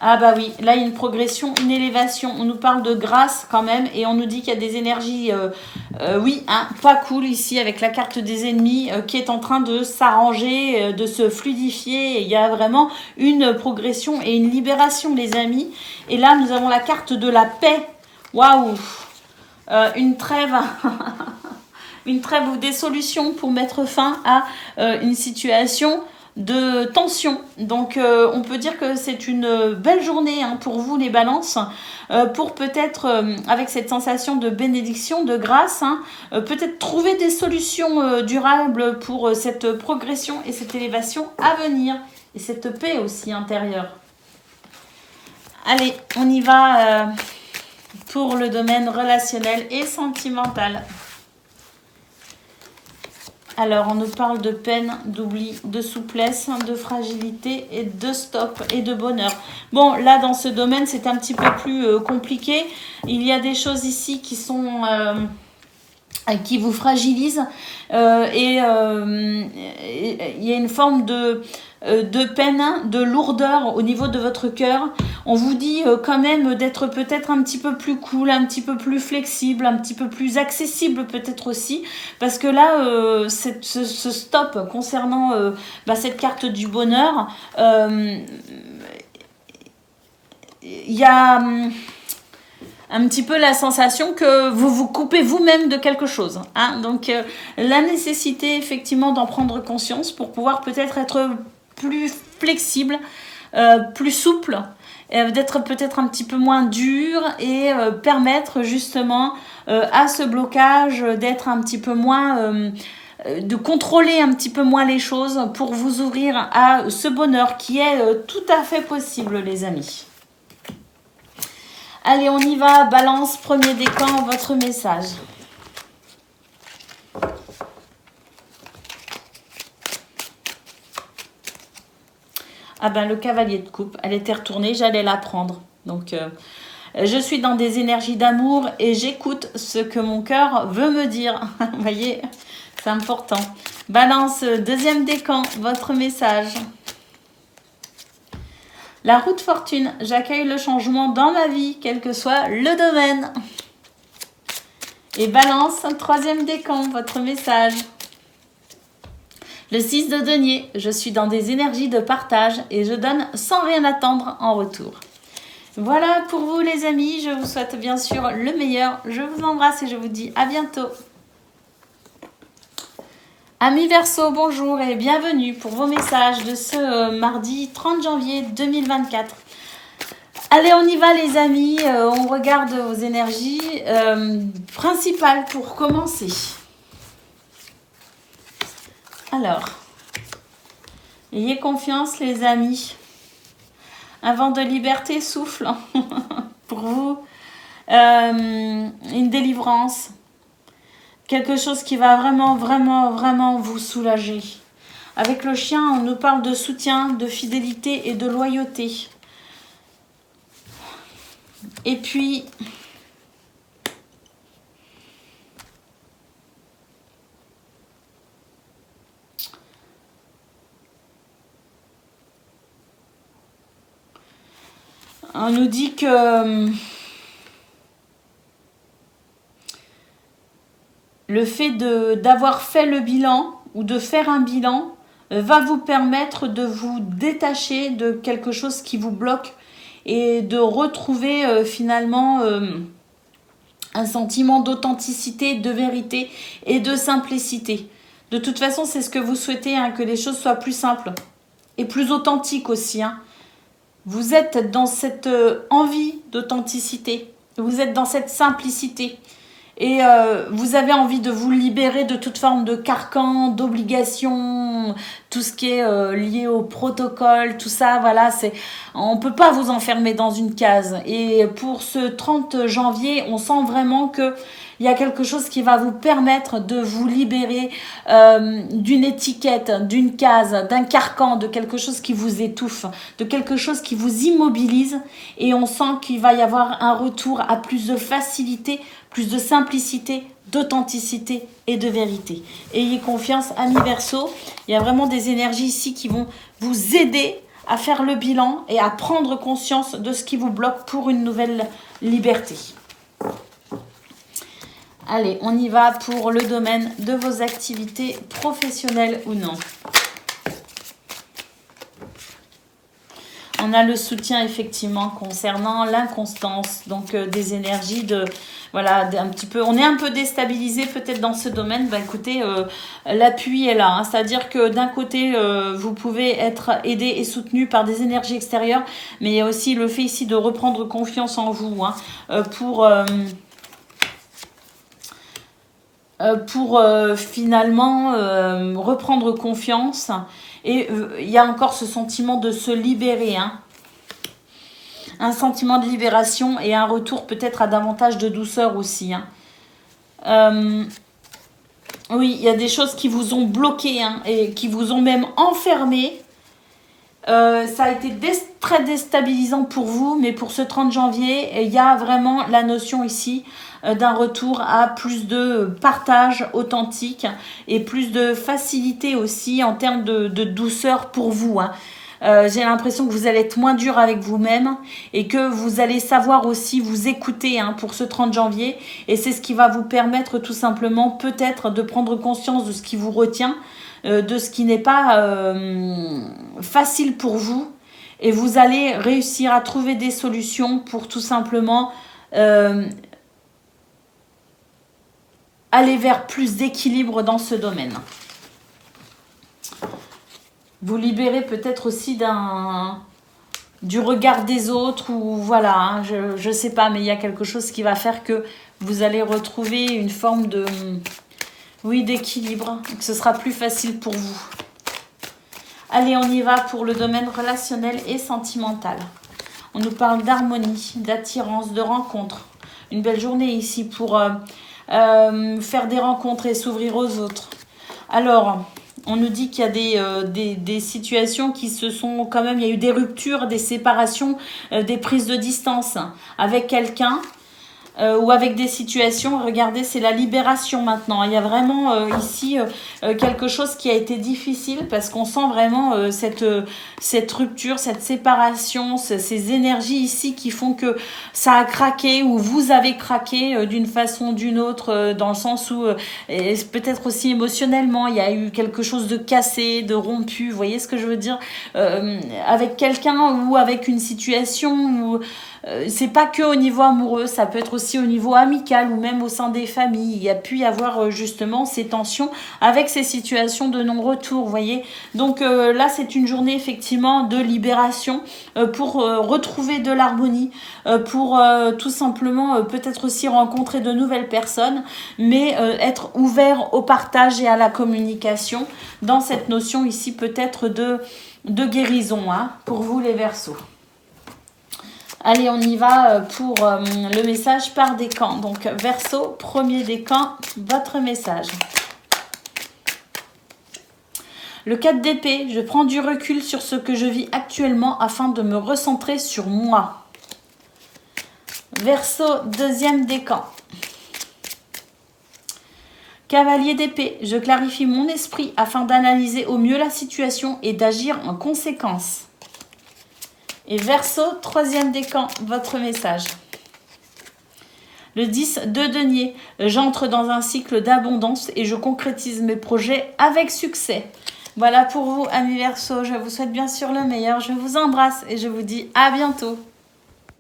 Ah bah oui, là il y a une progression, une élévation. On nous parle de grâce quand même et on nous dit qu'il y a des énergies, pas cool ici avec la carte des ennemis qui est en train de s'arranger, de se fluidifier. Il y a vraiment une progression et une libération les amis. Et là nous avons la carte de la paix. Waouh, une trêve. Une trêve ou des solutions pour mettre fin à une situation de tension. Donc on peut dire que c'est une belle journée pour vous les balances, pour peut-être avec cette sensation de bénédiction, de grâce, peut-être trouver des solutions durables pour cette progression et cette élévation à venir et cette paix aussi intérieure. Allez, on y va pour le domaine relationnel et sentimental. Alors, on nous parle de peine, d'oubli, de souplesse, de fragilité et de stop et de bonheur. Bon, là, dans ce domaine, c'est un petit peu plus compliqué. Il y a des choses ici qui sont... qui vous fragilisent et il y a une forme de peine, de lourdeur au niveau de votre cœur. On vous dit quand même d'être peut-être un petit peu plus cool, un petit peu plus flexible, un petit peu plus accessible peut-être aussi, parce que là, ce stop concernant cette carte du bonheur, il y a... un petit peu la sensation que vous vous coupez vous-même de quelque chose. Donc, la nécessité, effectivement, d'en prendre conscience pour pouvoir peut-être être plus flexible, plus souple, d'être peut-être un petit peu moins dur et permettre justement à ce blocage d'être un petit peu moins... de contrôler un petit peu moins les choses pour vous ouvrir à ce bonheur qui est tout à fait possible, les amis. Allez, on y va. Balance, premier décan, votre message. Ah ben, le cavalier de coupe, elle était retournée, j'allais la prendre. Donc, je suis dans des énergies d'amour et j'écoute ce que mon cœur veut me dire. Vous voyez, c'est important. Balance, deuxième décan, votre message. La roue de fortune, j'accueille le changement dans ma vie, quel que soit le domaine. Et balance, troisième décan, votre message. Le 6 de denier, je suis dans des énergies de partage et je donne sans rien attendre en retour. Voilà pour vous les amis, je vous souhaite bien sûr le meilleur. Je vous embrasse et je vous dis à bientôt. Amis Verseau, bonjour et bienvenue pour vos messages de ce mardi 30 janvier 2024. Allez, on y va les amis, on regarde vos énergies principales pour commencer. Alors, ayez confiance les amis. Un vent de liberté souffle pour vous, une délivrance. Quelque chose qui va vraiment, vraiment, vraiment vous soulager. Avec le chien, on nous parle de soutien, de fidélité et de loyauté. Et puis, on nous dit que le fait d'avoir fait le bilan ou de faire un bilan va vous permettre de vous détacher de quelque chose qui vous bloque et de retrouver finalement un sentiment d'authenticité, de vérité et de simplicité. De toute façon, c'est ce que vous souhaitez, que les choses soient plus simples et plus authentiques aussi. Vous êtes dans cette envie d'authenticité, vous êtes dans cette simplicité. Et vous avez envie de vous libérer de toute forme de carcan, d'obligation, tout ce qui est lié au protocole, tout ça, voilà, on ne peut pas vous enfermer dans une case. Et pour ce 30 janvier, on sent vraiment que il y a quelque chose qui va vous permettre de vous libérer d'une étiquette, d'une case, d'un carcan, de quelque chose qui vous étouffe, de quelque chose qui vous immobilise. Et on sent qu'il va y avoir un retour à plus de facilité, plus de simplicité, d'authenticité et de vérité. Ayez confiance, amis Verseau. Il y a vraiment des énergies ici qui vont vous aider à faire le bilan et à prendre conscience de ce qui vous bloque pour une nouvelle liberté. Allez, on y va pour le domaine de vos activités professionnelles ou non. On a le soutien effectivement concernant l'inconstance, donc des énergies de, voilà, un petit peu, on est un peu déstabilisé peut-être dans ce domaine. Bah écoutez, l'appui est là, hein, c'est-à-dire que d'un côté, vous pouvez être aidé et soutenu par des énergies extérieures, mais il y a aussi le fait ici de reprendre confiance en vous, hein, pour finalement reprendre confiance. Et il y a encore ce sentiment de se libérer, hein. Un sentiment de libération et un retour peut-être à davantage de douceur aussi, hein. Oui, il y a des choses qui vous ont bloqué, hein, et qui vous ont même enfermé. Ça a été très déstabilisant pour vous, mais pour ce 30 janvier, il y a vraiment la notion ici d'un retour à plus de partage authentique et plus de facilité aussi en termes de douceur pour vous, hein. J'ai l'impression que vous allez être moins dur avec vous-même et que vous allez savoir aussi vous écouter, hein, pour ce 30 janvier. Et c'est ce qui va vous permettre tout simplement peut-être de prendre conscience de ce qui vous retient, de ce qui n'est pas facile pour vous. Et vous allez réussir à trouver des solutions pour tout simplement aller vers plus d'équilibre dans ce domaine. Vous libérez peut-être aussi du regard des autres, ou voilà, hein, je sais pas, mais il y a quelque chose qui va faire que vous allez retrouver une forme de, oui, d'équilibre, que ce sera plus facile pour vous. Allez, on y va pour le domaine relationnel et sentimental. On nous parle d'harmonie, d'attirance, de rencontre. Une belle journée ici pour faire des rencontres et s'ouvrir aux autres. Alors, on nous dit qu'il y a des situations qui se sont quand même, il y a eu des ruptures, des séparations, des prises de distance avec quelqu'un ou avec des situations. Regardez, c'est la libération maintenant. Il y a vraiment ici quelque chose qui a été difficile parce qu'on sent vraiment cette rupture, cette séparation, ces énergies ici qui font que ça a craqué ou vous avez craqué d'une façon ou d'une autre, dans le sens où peut-être aussi émotionnellement, il y a eu quelque chose de cassé, de rompu. Vous voyez ce que je veux dire, avec quelqu'un ou avec une situation où c'est pas que au niveau amoureux, ça peut être aussi au niveau amical ou même au sein des familles. Il y a pu y avoir justement ces tensions avec ces situations de non-retour, vous voyez. Donc là, c'est une journée effectivement de libération pour retrouver de l'harmonie, pour tout simplement peut-être aussi rencontrer de nouvelles personnes, mais être ouvert au partage et à la communication dans cette notion ici peut-être de guérison, hein, pour vous les Verseaux. Allez, on y va pour le message par décan. Donc, Verseau, premier décan, votre message. Le 4 d'épée, je prends du recul sur ce que je vis actuellement afin de me recentrer sur moi. Verseau, deuxième décan. Cavalier d'épée, je clarifie mon esprit afin d'analyser au mieux la situation et d'agir en conséquence. Et Verseau, troisième décan, votre message. Le 10 de denier, j'entre dans un cycle d'abondance et je concrétise mes projets avec succès. Voilà pour vous, amis Verseaux, je vous souhaite bien sûr le meilleur. Je vous embrasse et je vous dis à bientôt.